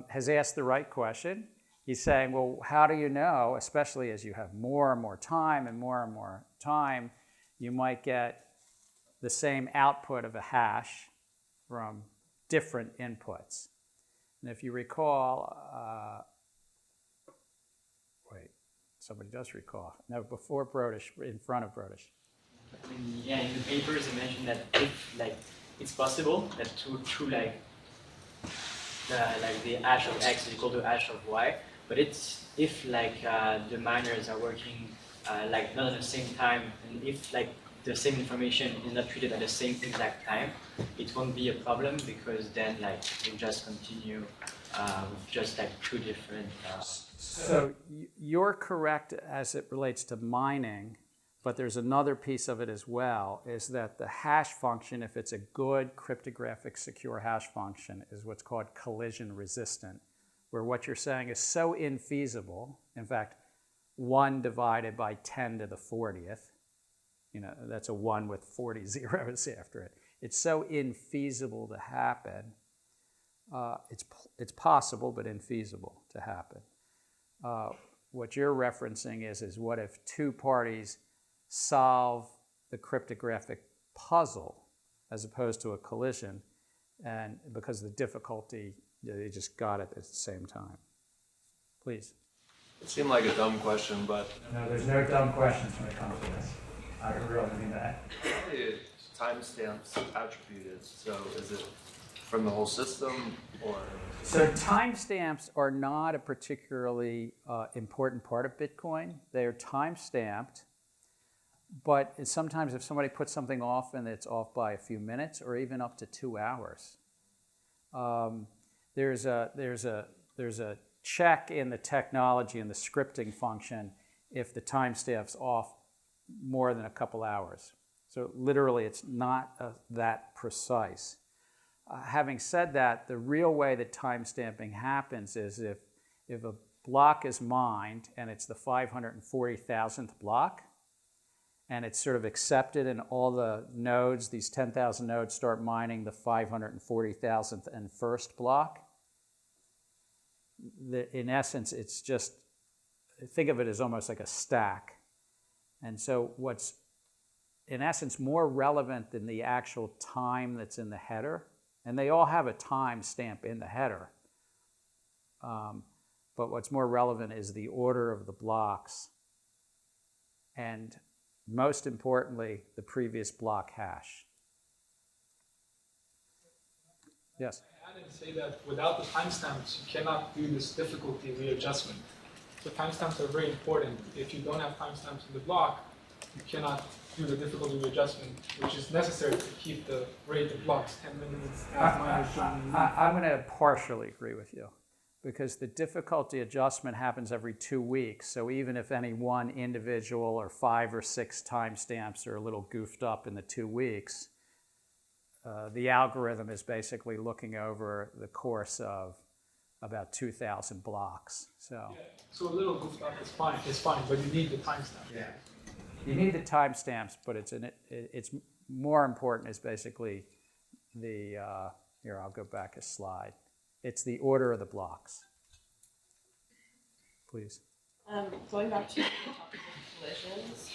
Has asked the right question. He's saying, well, how do you know, especially as you have more and more time and more time, you might get the same output of a hash from different inputs. And if you recall, wait, somebody does recall. No, before Brodish, in front of Brodish. I mean, yeah, in the papers you mentioned that if it's possible that through the hash of x is equal to hash of y, but it's if the miners are working not at the same time, and if the same information is not treated at the same exact time, it won't be a problem because then you just continue with just two different. So you're correct as it relates to mining, but there's another piece of it as well, is that the hash function, if it's a good cryptographic secure hash function, is what's called collision resistant, where what you're saying is so infeasible, in fact, 1 divided by 10 to the 40th, that's a 1 with 40 zeros after it. It's so infeasible to happen. It's possible, but infeasible to happen. What you're referencing is what if two parties solve the cryptographic puzzle as opposed to a collision, and because of the difficulty, they just got it at the same time. Please. It seemed like a dumb question, but... No, there's no dumb questions when it comes to this. I really mean that. How are timestamps attributed? So is it from the whole system, or...? So timestamps are not a particularly important part of Bitcoin. They are time-stamped, but sometimes if somebody puts something off and it's off by a few minutes or even up to 2 hours, there's a check in the technology and the scripting function if the timestamp's off more than a couple hours. So literally, it's not that precise. Having said that, the real way that timestamping happens is if a block is mined and it's the 540,000th block, and it's sort of accepted and all the nodes, these 10,000 nodes, start mining the 540,000th and first block, in essence, it's just, think of it as almost like a stack. And so what's, in essence, more relevant than the actual time that's in the header, and they all have a time stamp in the header, but what's more relevant is the order of the blocks, and most importantly, the previous block hash. Yes? I didn't say that without the timestamps, you cannot do this difficulty readjustment. So timestamps are very important. If you don't have timestamps in the block, you cannot do the difficulty readjustment, which is necessary to keep the rate of blocks 10 minutes. I'm going to partially agree with you, because the difficulty adjustment happens every 2 weeks. So even if any one individual or 5 or 6 timestamps are a little goofed up in the 2 weeks, the algorithm is basically looking over the course of about 2,000 blocks. So, yeah. So a little goofed up is fine, but you need the timestamp. Yeah. You need the timestamps, but it's more important is basically the, here, I'll go back a slide. It's the order of the blocks. Please. Going back to the topic of collisions,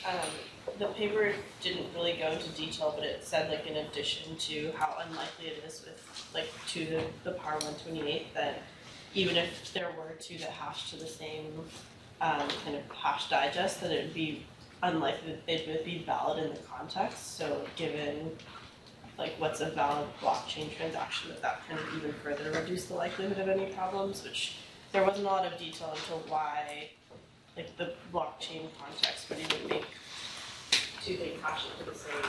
the paper didn't really go into detail, but it said in addition to how unlikely it is with 2 to the power 128 that even if there were 2 that hash to the same kind of hash digest, that it would be unlikely that it would be valid in the context. So given like what's a valid blockchain transaction, that kind of even further reduce the likelihood of any problems, which there wasn't a lot of detail into why like the blockchain context would even make two things hashing to the same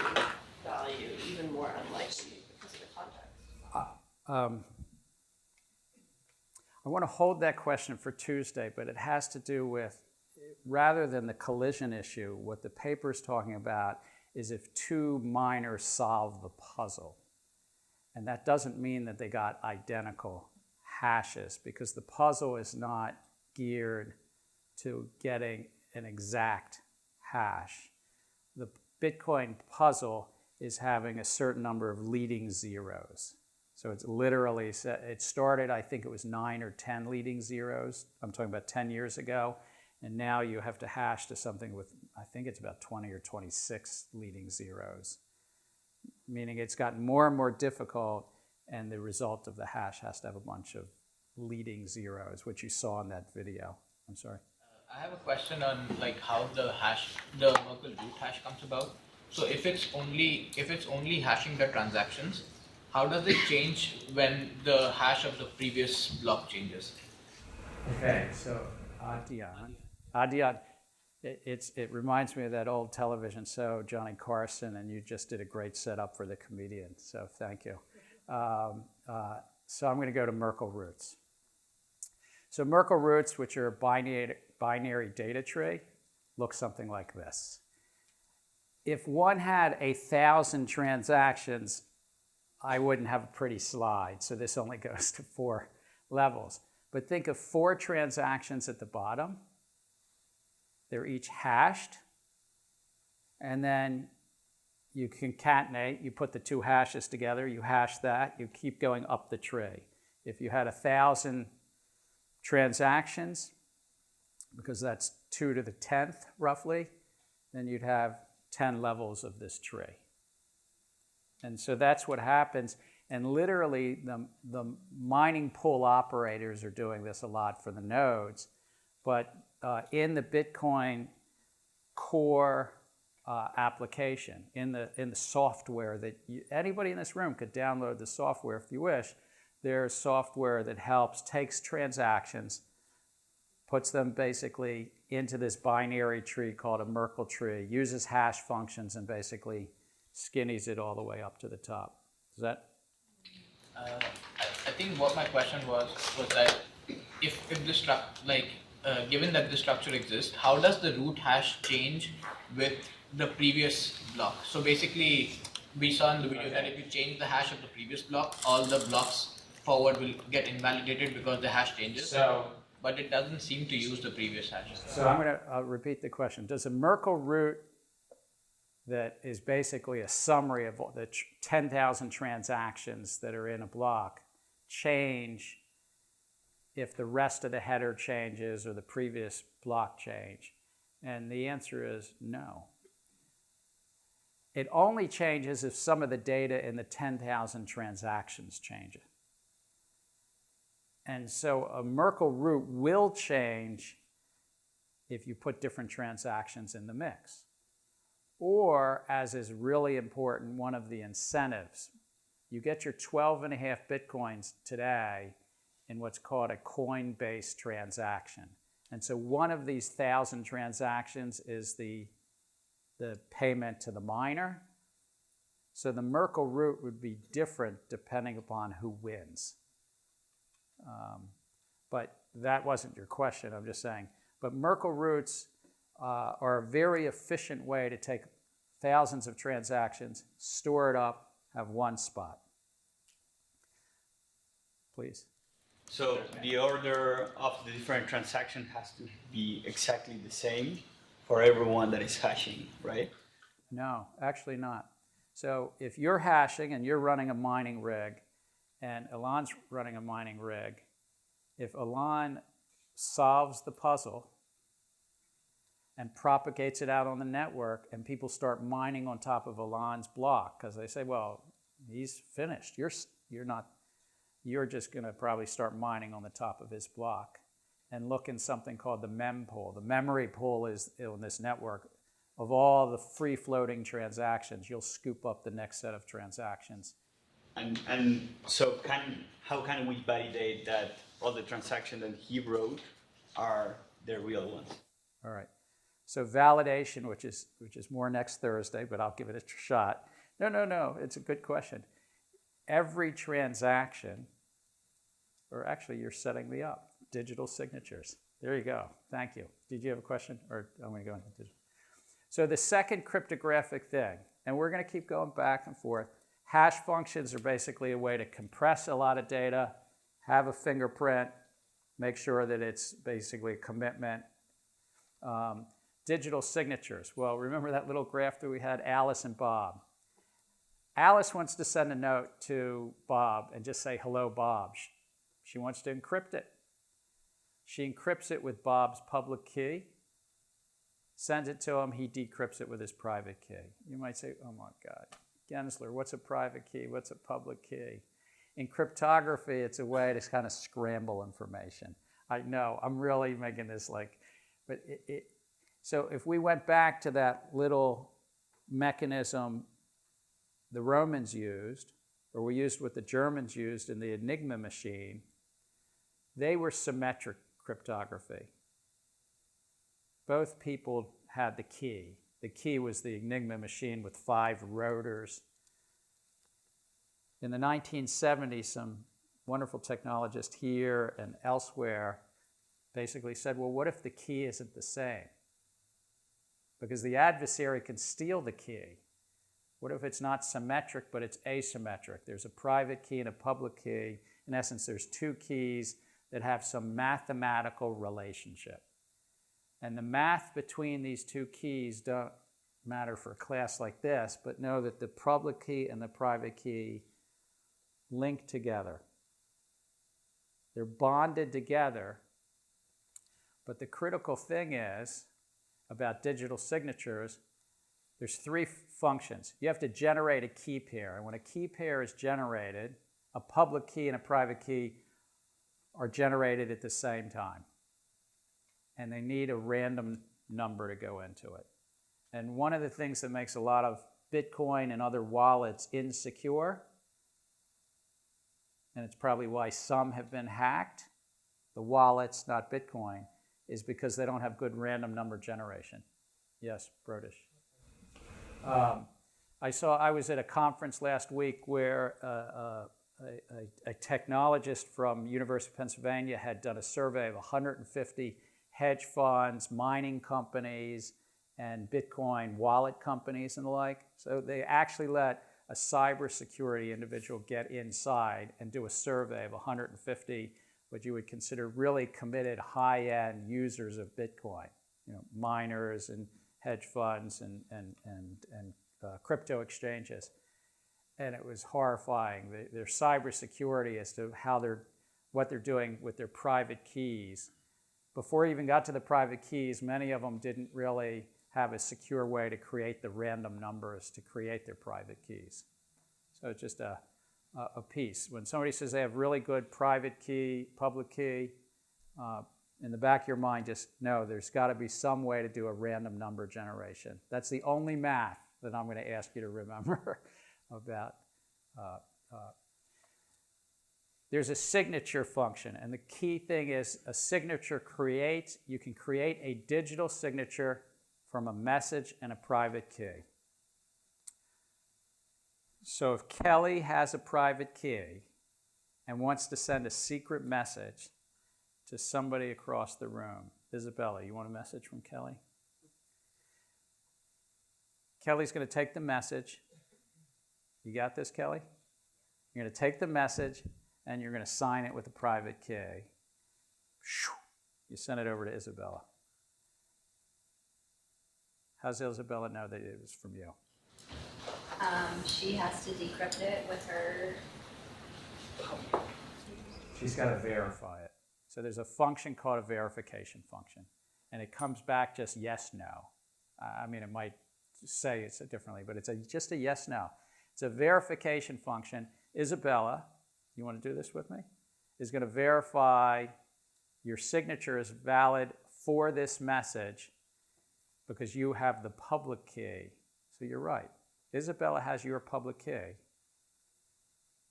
value even more unlikely because of the context. I want to hold that question for Tuesday, but it has to do with, rather than the collision issue, what the paper is talking about is if two miners solve the puzzle. And that doesn't mean that they got identical hashes, because the puzzle is not geared to getting an exact hash. The Bitcoin puzzle is having a certain number of leading zeros. So it's literally, it started, I think it was 9 or 10 leading zeros. I'm talking about 10 years ago. And now you have to hash to something with, I think it's about 20 or 26 leading zeros. Meaning it's gotten more and more difficult, and the result of the hash has to have a bunch of leading zeros, which you saw in that video. I'm sorry. I have a question on like how the Merkle root hash comes about. So if it's only hashing the transactions, how does it change when the hash of the previous block changes? Okay, so Adian, it reminds me of that old television show, Johnny Carson, and you just did a great setup for the comedian, so thank you. So I'm going to go to Merkle roots. So Merkle roots, which are a binary data tree, look something like this. If one had 1,000 transactions, I wouldn't have a pretty slide, so this only goes to 4 levels. But think of 4 transactions at the bottom. They're each hashed, and then you concatenate, you put the 2 hashes together, you hash that, you keep going up the tree. If you had 1,000 transactions, because that's 2 to the 10th roughly, then you'd have 10 levels of this tree. And so that's what happens. And literally, the mining pool operators are doing this a lot for the nodes. But in the Bitcoin core application, in the software that anybody in this room could download the software if you wish, there's software that takes transactions, puts them basically into this binary tree called a Merkle tree, uses hash functions, and basically skinnies it all the way up to the top. Is that? I think what my question was that if the given that the structure exists, how does the root hash change with the previous block? So basically, we saw in the video that if you change the hash of the previous block, all the blocks forward will get invalidated because the hash changes. But it doesn't seem to use the previous hash. So I'm going to repeat the question. Does a Merkle root that is basically a summary of the 10,000 transactions that are in a block change if the rest of the header changes or the previous block change? And the answer is no. It only changes if some of the data in the 10,000 transactions changes. And so a Merkle root will change if you put different transactions in the mix. Or, as is really important, one of the incentives. You get your 12.5 Bitcoins today in what's called a coin-based transaction. And so one of these 1,000 transactions is the payment to the miner. So the Merkle root would be different depending upon who wins. But that wasn't your question, I'm just saying. But Merkle roots are a very efficient way to take thousands of transactions, store it up, have one spot. Please. So the order of the different transactions has to be exactly the same for everyone that is hashing, right? No, actually not. So if you're hashing and you're running a mining rig, and Ilan's running a mining rig, if Ilan solves the puzzle and propagates it out on the network, and people start mining on top of Ilan's block, because they say, well, he's finished. You're just going to probably start mining on the top of his block and look in something called the mem pool. The memory pool is in this network. of all the free-floating transactions. You'll scoop up the next set of transactions. And so how can we validate that all the transactions that he wrote are the real ones? All right. So validation, which is more next Thursday, but I'll give it a shot. No, it's a good question. Every transaction, or actually you're setting me up, digital signatures. There you go. Thank you. Did you have a question? Or I'm going to go into digital. So the second cryptographic thing, and we're going to keep going back and forth, hash functions are basically a way to compress a lot of data, have a fingerprint, make sure that it's basically a commitment. Digital signatures. Well, remember that little graph that we had, Alice and Bob? Alice wants to send a note to Bob and just say, hello, Bob. She wants to encrypt it. She encrypts it with Bob's public key, sends it to him, he decrypts it with his private key. You might say, oh my God, Gensler, what's a private key? What's a public key? In cryptography, it's a way to kind of scramble information. I know, I'm really making this like, but so if we went back to that little mechanism the Romans used, or we used what the Germans used in the Enigma machine, they were symmetric cryptography. Both people had the key. The key was the Enigma machine with 5 rotors. In the 1970s, some wonderful technologists here and elsewhere basically said, well, what if the key isn't the same? Because the adversary can steal the key. What if it's not symmetric, but it's asymmetric? There's a private key and a public key. In essence, there's 2 keys that have some mathematical relationship. And the math between these 2 keys don't matter for a class like this, but know that the public key and the private key link together. They're bonded together. But the critical thing is, about digital signatures, there's 3 functions. You have to generate a key pair. And when a key pair is generated, a public key and a private key are generated at the same time. And they need a random number to go into it. And one of the things that makes a lot of Bitcoin and other wallets insecure, and it's probably why some have been hacked, the wallets, not Bitcoin, is because they don't have good random number generation. Yes, Brodish. I was at a conference last week where a technologist from University of Pennsylvania had done a survey of 150 hedge funds, mining companies, and Bitcoin wallet companies and the like. So they actually let a cybersecurity individual get inside and do a survey of 150 what you would consider really committed high-end users of Bitcoin, miners and hedge funds and crypto exchanges. And it was horrifying. Their cybersecurity as to what they're doing with their private keys. Before you even got to the private keys, many of them didn't really have a secure way to create the random numbers to create their private keys. So it's just a piece. When somebody says they have really good private key, public key, in the back of your mind, just know there's got to be some way to do a random number generation. That's the only math that I'm going to ask you to remember about. There's a signature function, and the key thing is a signature you can create a digital signature from a message and a private key. So if Kelly has a private key and wants to send a secret message to somebody across the room, Isabella, you want a message from Kelly? Kelly's going to take the message. You got this, Kelly? You're going to take the message and you're going to sign it with a private key. You send it over to Isabella. How's Isabella know that it was from you? She has to decrypt it with her. She's got to verify it. So there's a function called a verification function. And it comes back just yes, no. I mean, it might say it's differently, but it's just a yes, no. It's a verification function. Isabella, you want to do this with me? Is going to verify your signature is valid for this message because you have the public key. So you're right. Isabella has your public key,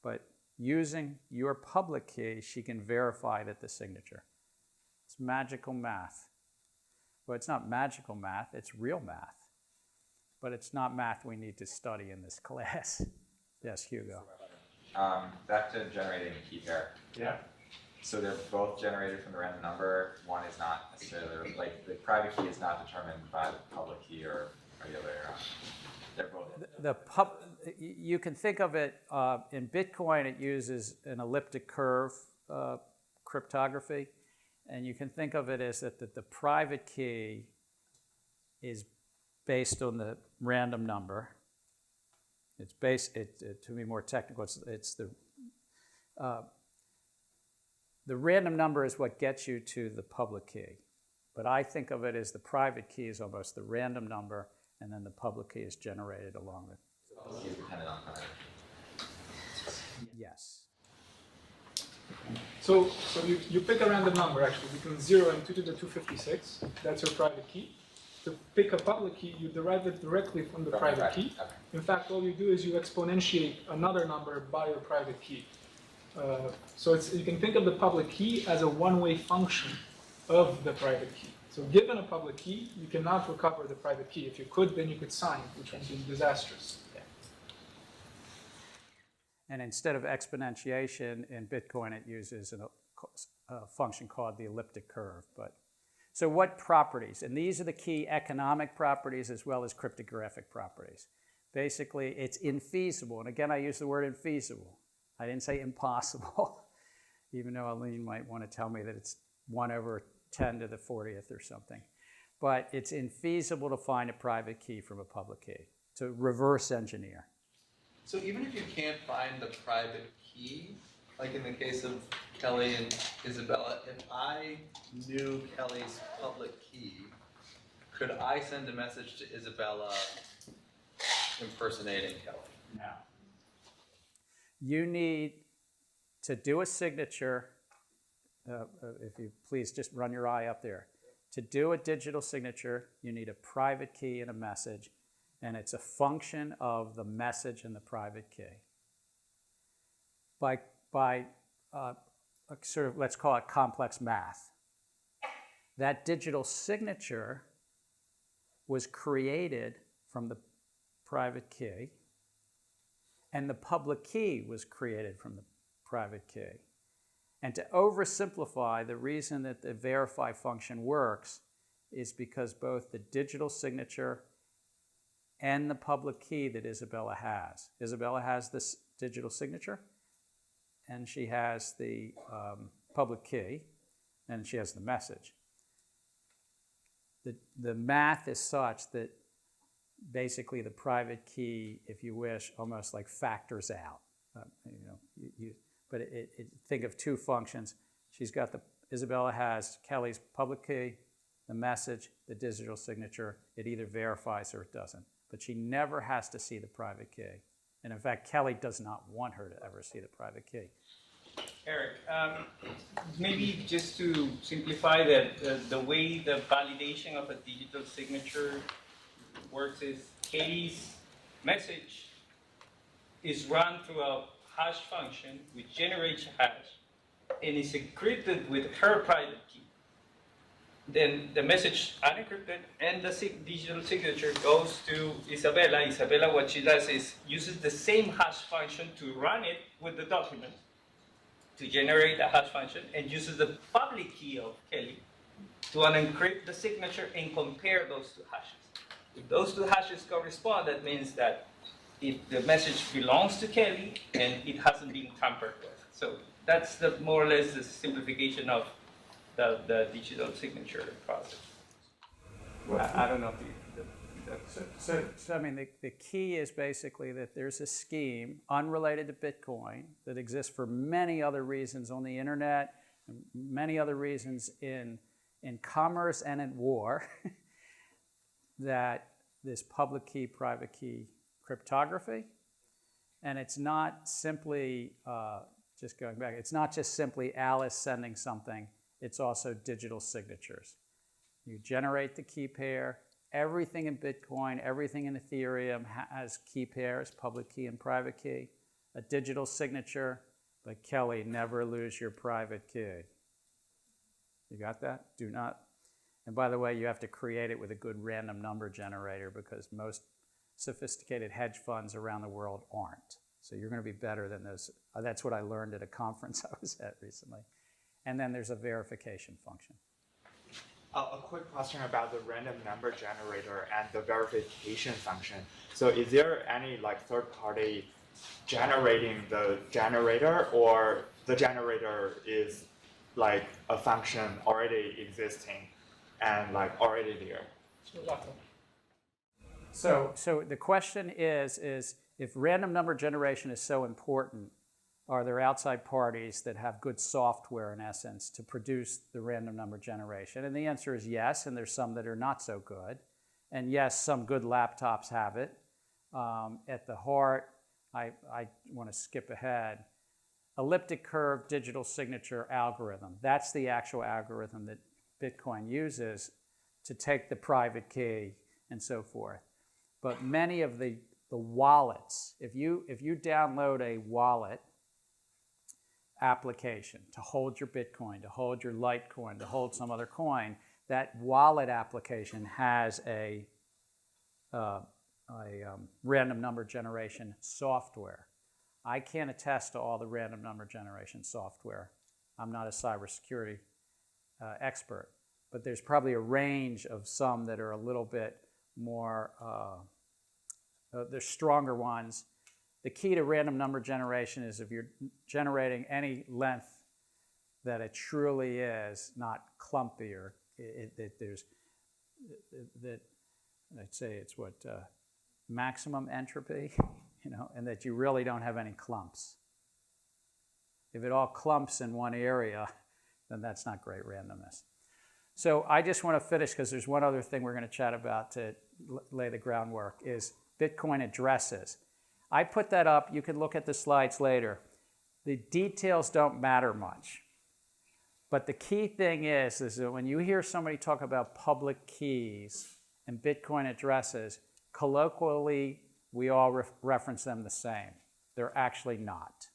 but using your public key, she can verify that the signature. It's magical math. Well, it's not magical math, it's real math. But it's not math we need to study in this class. Yes, Hugo. Back to generating a key pair. Yeah. So they're both generated from the random number. One is not necessarily, like the private key is not determined by the public key or the other way around. They're both. You can think of it, in Bitcoin it uses an elliptic curve cryptography. And you can think of it as that the private key is based on the random number. It's to be more technical, it's the random number is what gets you to the public key. But I think of it as the private key is almost the random number, and then the public key is generated along with it. The public key is dependent on private. Yes. So you pick a random number actually between 0 and 2 to the 256. That's your private key. To pick a public key, you derive it directly from the private key. Okay. In fact, all you do is you exponentiate another number by your private key. So you can think of the public key as a one-way function of the private key. So given a public key, you cannot recover the private key. If you could, then you could sign, which would be disastrous. And instead of exponentiation in Bitcoin, it uses a function called the elliptic curve. So what properties? And these are the key economic properties as well as cryptographic properties. Basically, it's infeasible. And again, I use the word infeasible. I didn't say impossible, even though Aline might want to tell me that it's 1 over 10 to the 40th or something. But it's infeasible to find a private key from a public key, to reverse engineer. So even if you can't find the private key, like in the case of Kelly and Isabella, if I knew Kelly's public key, could I send a message to Isabella impersonating Kelly? No. You need to do a signature, if you please just run your eye up there. To do a digital signature, you need a private key and a message, and it's a function of the message and the private key. By sort of, let's call it complex math. That digital signature was created from the private key, and the public key was created from the private key. And to oversimplify, the reason that the verify function works is because both the digital signature and the public key that Isabella has. Isabella has this digital signature, and she has the public key, and she has the message. The math is such that basically the private key, if you wish, almost like factors out. But think of two functions. Isabella has Kelly's public key, the message, the digital signature. It either verifies or it doesn't. But she never has to see the private key. And in fact, Kelly does not want her to ever see the private key. Eric, maybe just to simplify that, the way the validation of a digital signature works is Kelly's message is run through a hash function which generates a hash and is encrypted with her private key. Then the message unencrypted and the digital signature goes to Isabella. Isabella, what she does is uses the same hash function to run it with the document to generate a hash function and uses the public key of Kelly to unencrypt the signature and compare those two hashes. If those two hashes correspond, that means that the message belongs to Kelly and it hasn't been tampered with. So that's more or less the simplification of the digital signature process. I don't know if So I mean, the key is basically that there's a scheme unrelated to Bitcoin that exists for many other reasons on the internet, and many other reasons in commerce and in war, that this public key, private key cryptography, and it's not simply, just going back, it's not just simply Alice sending something, it's also digital signatures. You generate the key pair, Everything in Bitcoin, everything in Ethereum has key pairs, public key and private key, a digital signature, but Kelly, never lose your private key. You got that? Do not. And by the way, you have to create it with a good random number generator because most sophisticated hedge funds around the world aren't. So you're going to be better than those. That's what I learned at a conference I was at recently. And then there's a verification function. A quick question about the random number generator and the verification function. So is there any like third party generating the generator, or the generator is like a function already existing and like already there? So the question is if random number generation is so important, are there outside parties that have good software, in essence, to produce the random number generation? And the answer is yes, and there's some that are not so good. And yes, some good laptops have it. At the heart, I want to skip ahead. Elliptic curve digital signature algorithm. That's the actual algorithm that Bitcoin uses to take the private key and so forth. But many of the wallets, if you download a wallet application to hold your Bitcoin, to hold your Litecoin, to hold some other coin, that wallet application has a random number generation software. I can't attest to all the random number generation software. I'm not a cybersecurity expert, but there's probably a range of some that are a little bit more, there's stronger ones. The key to random number generation is if you're generating any length that it truly is, not clumpy, or that I'd say it's what maximum entropy, and that you really don't have any clumps. If it all clumps in one area, then that's not great randomness. So I just want to finish because there's one other thing we're going to chat about to lay the groundwork is Bitcoin addresses. I put that up. You can look at the slides later. The details don't matter much. But the key thing is that when you hear somebody talk about public keys and Bitcoin addresses, colloquially, we all reference them the same. They're actually not.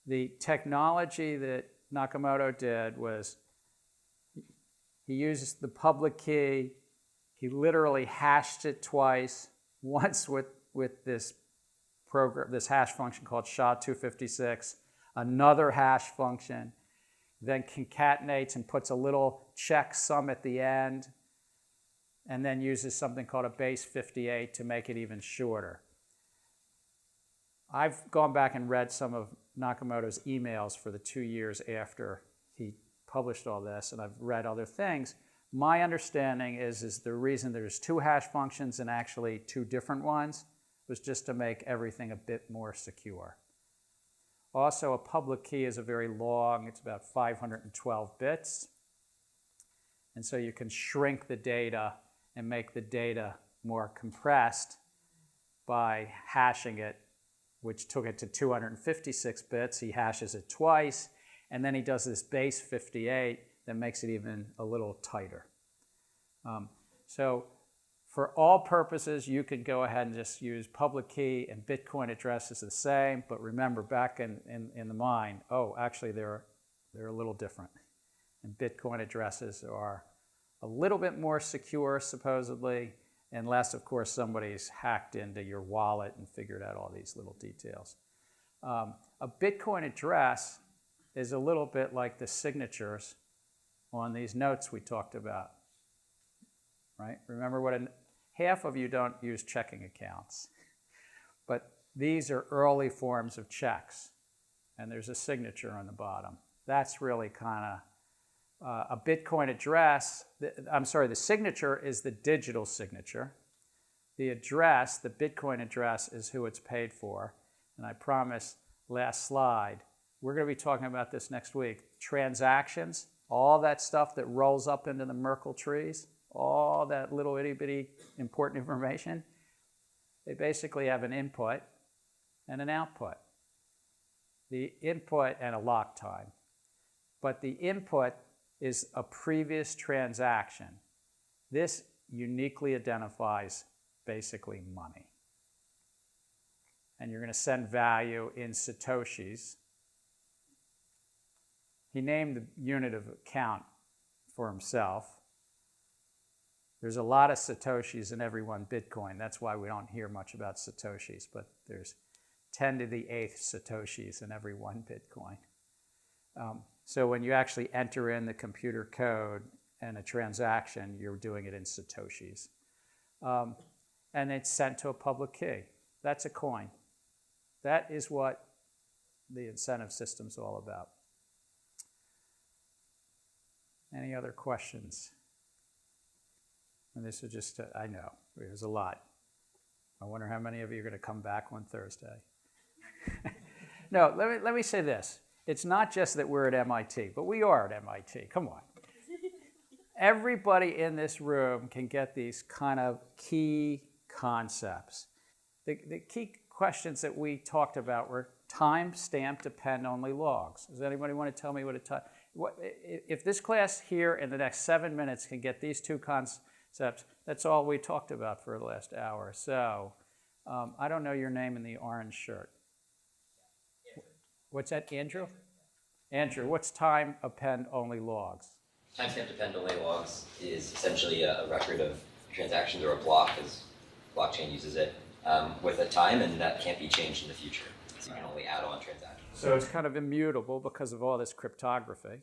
The technology that Nakamoto did was he used the public key. He literally hashed it twice, once with this program, this hash function called SHA-256, another hash function, then concatenates and puts a little checksum at the end, and then uses something called a base 58 to make it even shorter. I've gone back and read some of Nakamoto's emails for the 2 years after he published all this, and I've read other things. My understanding is the reason there's two hash functions and actually two different ones was just to make everything a bit more secure. Also, a public key is a very long, it's about 512 bits. And so you can shrink the data and make the data more compressed by hashing it, which took it to 256 bits. He hashes it twice, and then he does this base 58 that makes it even a little tighter. So for all purposes, you could go ahead and just use public key, and Bitcoin address is the same, but remember back in the mind, oh, actually they're a little different. And Bitcoin addresses are a little bit more secure, supposedly, unless, of course, somebody's hacked into your wallet and figured out all these little details. A Bitcoin address is a little bit like the signatures on these notes we talked about, right? Remember half of you don't use checking accounts, but these are early forms of checks, and there's a signature on the bottom. That's really kind of a Bitcoin address. The signature is the digital signature. The address, the Bitcoin address, is who it's paid for. And I promise, last slide, we're going to be talking about this next week. Transactions, all that stuff that rolls up into the Merkle trees, all that little itty-bitty important information, they basically have an input and an output. The input and a lock time. But the input is a previous transaction. This uniquely identifies basically money. And you're going to send value in Satoshis. He named the unit of account for himself. There's a lot of Satoshis in every one Bitcoin. That's why we don't hear much about Satoshis, but there's 10 to the 8th Satoshis in every one Bitcoin. So when you actually enter in the computer code and a transaction, you're doing it in Satoshis. And it's sent to a public key. That's a coin. That is what the incentive system's all about. Any other questions? And this is just, I know, there's a lot. I wonder how many of you are going to come back on Thursday. No, let me say this. It's not just that we're at MIT, but we are at MIT. Come on. Everybody in this room can get these kind of key concepts. The key questions that we talked about were time-stamp depend-only logs. Does anybody want to tell me what a time... If this class here in the next 7 minutes can get these two concepts, that's all we talked about for the last hour. So I don't know your name in the orange shirt. What's that, Andrew? Andrew, what's time append only logs? Timestamp depend only logs is essentially a record of transactions or a block, as blockchain uses it, with a time, and that can't be changed in the future. So you can only add on transactions. So it's kind of immutable because of all this cryptography.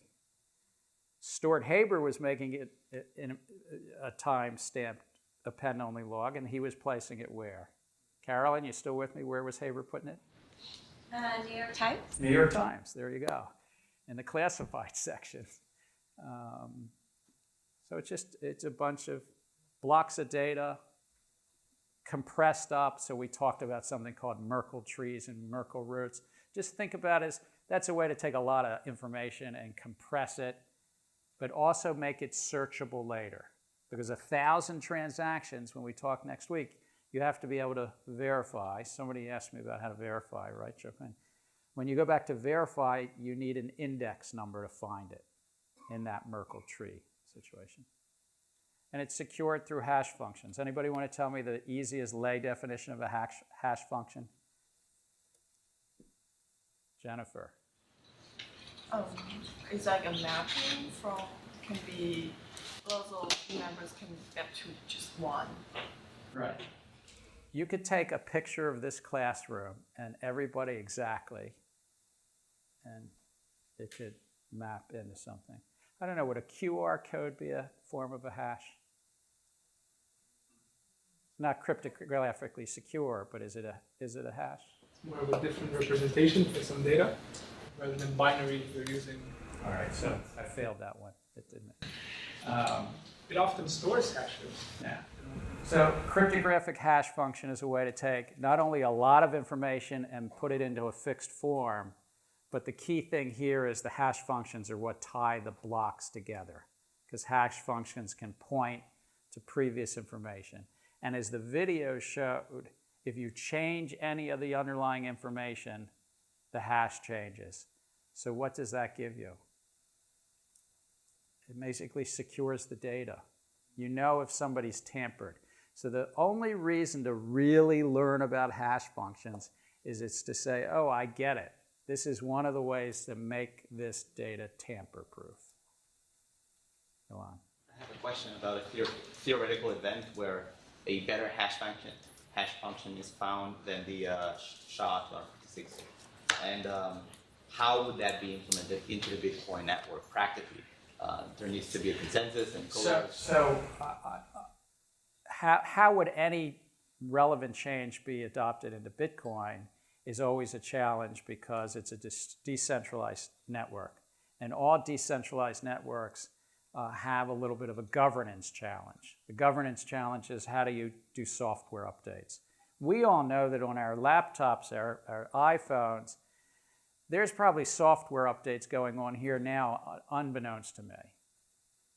Stuart Haber was making it in a time-stamped append-only log, and he was placing it where? Carolyn, you still with me? Where was Haber putting it? New York Times. New York Times, there you go, in the classified section. So it's a bunch of blocks of data compressed up. So we talked about something called Merkle trees and Merkle roots. Just think about it as that's a way to take a lot of information and compress it, but also make it searchable later. Because 1,000 transactions, when we talk next week, you have to be able to verify. Somebody asked me about how to verify, right, Joaquin? When you go back to verify, you need an index number to find it in that Merkle tree situation. And it's secured through hash functions. Anybody want to tell me the easiest lay definition of a hash function? Jennifer. It's like a mapping from, can be, lots of numbers can map to just one. Right. You could take a picture of this classroom and everybody exactly, and it could map into something. I don't know, would a QR code be a form of a hash? It's not cryptographically secure, but is it a hash? It's more of a different representation for some data, rather than binary they're using. All right, so I failed that one, it didn't it? It often stores hashes. Yeah. So cryptographic hash function is a way to take not only a lot of information and put it into a fixed form, but the key thing here is the hash functions are what tie the blocks together, because hash functions can point to previous information. And as the video showed, if you change any of the underlying information, the hash changes. So what does that give you? It basically secures the data. You know if somebody's tampered. So the only reason to really learn about hash functions is it's to say, oh, I get it. This is one of the ways to make this data tamper-proof. Go on. I have a question about a theoretical event where a better hash function is found than the SHA-256. And how would that be implemented into the Bitcoin network practically? There needs to be a consensus and how would any relevant change be adopted into Bitcoin is always a challenge because it's a decentralized network. And all decentralized networks have a little bit of a governance challenge. The governance challenge is how do you do software updates? We all know that on our laptops, our iPhones, there's probably software updates going on here now unbeknownst to me,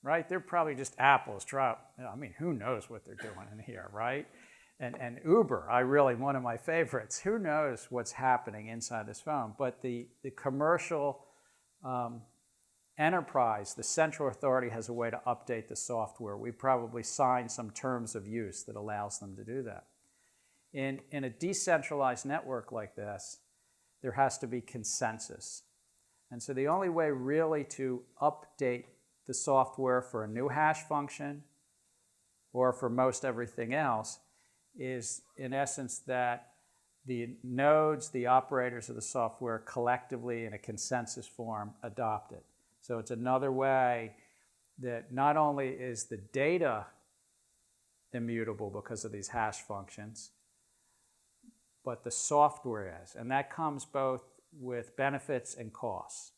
right? They're probably just Apple's I mean, who knows what they're doing in here, right? And Uber, one of my favorites. Who knows what's happening inside this phone? But the commercial enterprise, the central authority has a way to update the software. We probably sign some terms of use that allows them to do that. In a decentralized network like this, there has to be consensus. And so the only way really to update the software for a new hash function or for most everything else is, in essence, that the nodes, the operators of the software, collectively in a consensus form adopt it. So it's another way that not only is the data immutable because of these hash functions, but the software is. And that comes both with benefits and costs.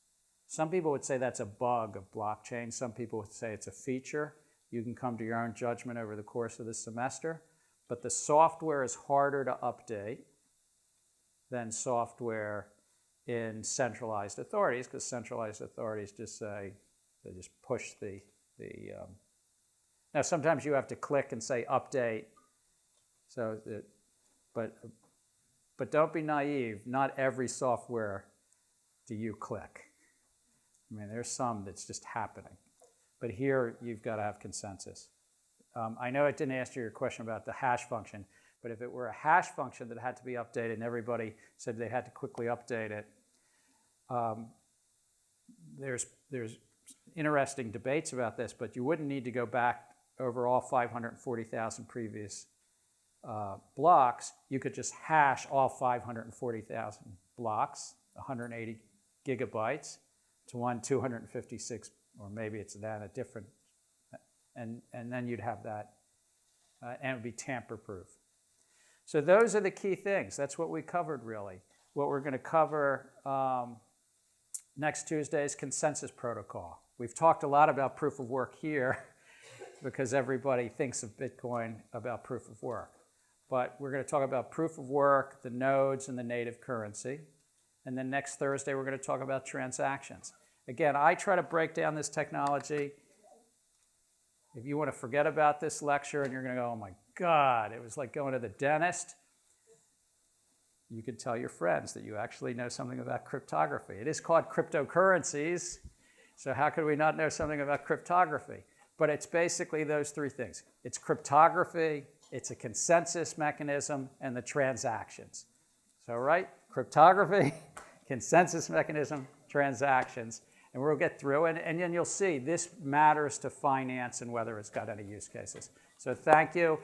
Some people would say that's a bug of blockchain. Some people would say it's a feature. You can come to your own judgment over the course of the semester. But the software is harder to update than software in centralized authorities, because centralized authorities just say, they just push the now sometimes you have to click and say update, so that, but don't be naive, not every software do you click. I mean, there's some that's just happening. But here you've got to have consensus. I know it didn't answer your question about the hash function, but if it were a hash function that had to be updated and everybody said they had to quickly update it, there's interesting debates about this, but you wouldn't need to go back over all 540,000 previous blocks. You could just hash all 540,000 blocks, 180 gigabytes, to one 256, or maybe it's then a different, and then you'd have that, and it would be tamper-proof. So those are the key things. That's what we covered, really. What we're going to cover next Tuesday is consensus protocol. We've talked a lot about proof of work here because everybody thinks of Bitcoin about proof of work. But we're going to talk about proof of work, the nodes, and the native currency. And then next Thursday, we're going to talk about transactions. Again, I try to break down this technology. If you want to forget about this lecture and you're going to go, oh my God, it was like going to the dentist, you could tell your friends that you actually know something about cryptography. It is called cryptocurrencies, so how could we not know something about cryptography? But it's basically those three things. It's cryptography, it's a consensus mechanism, and the transactions. So, right, cryptography, consensus mechanism, transactions. And we'll get through it, and then you'll see this matters to finance and whether it's got any use cases. So thank you.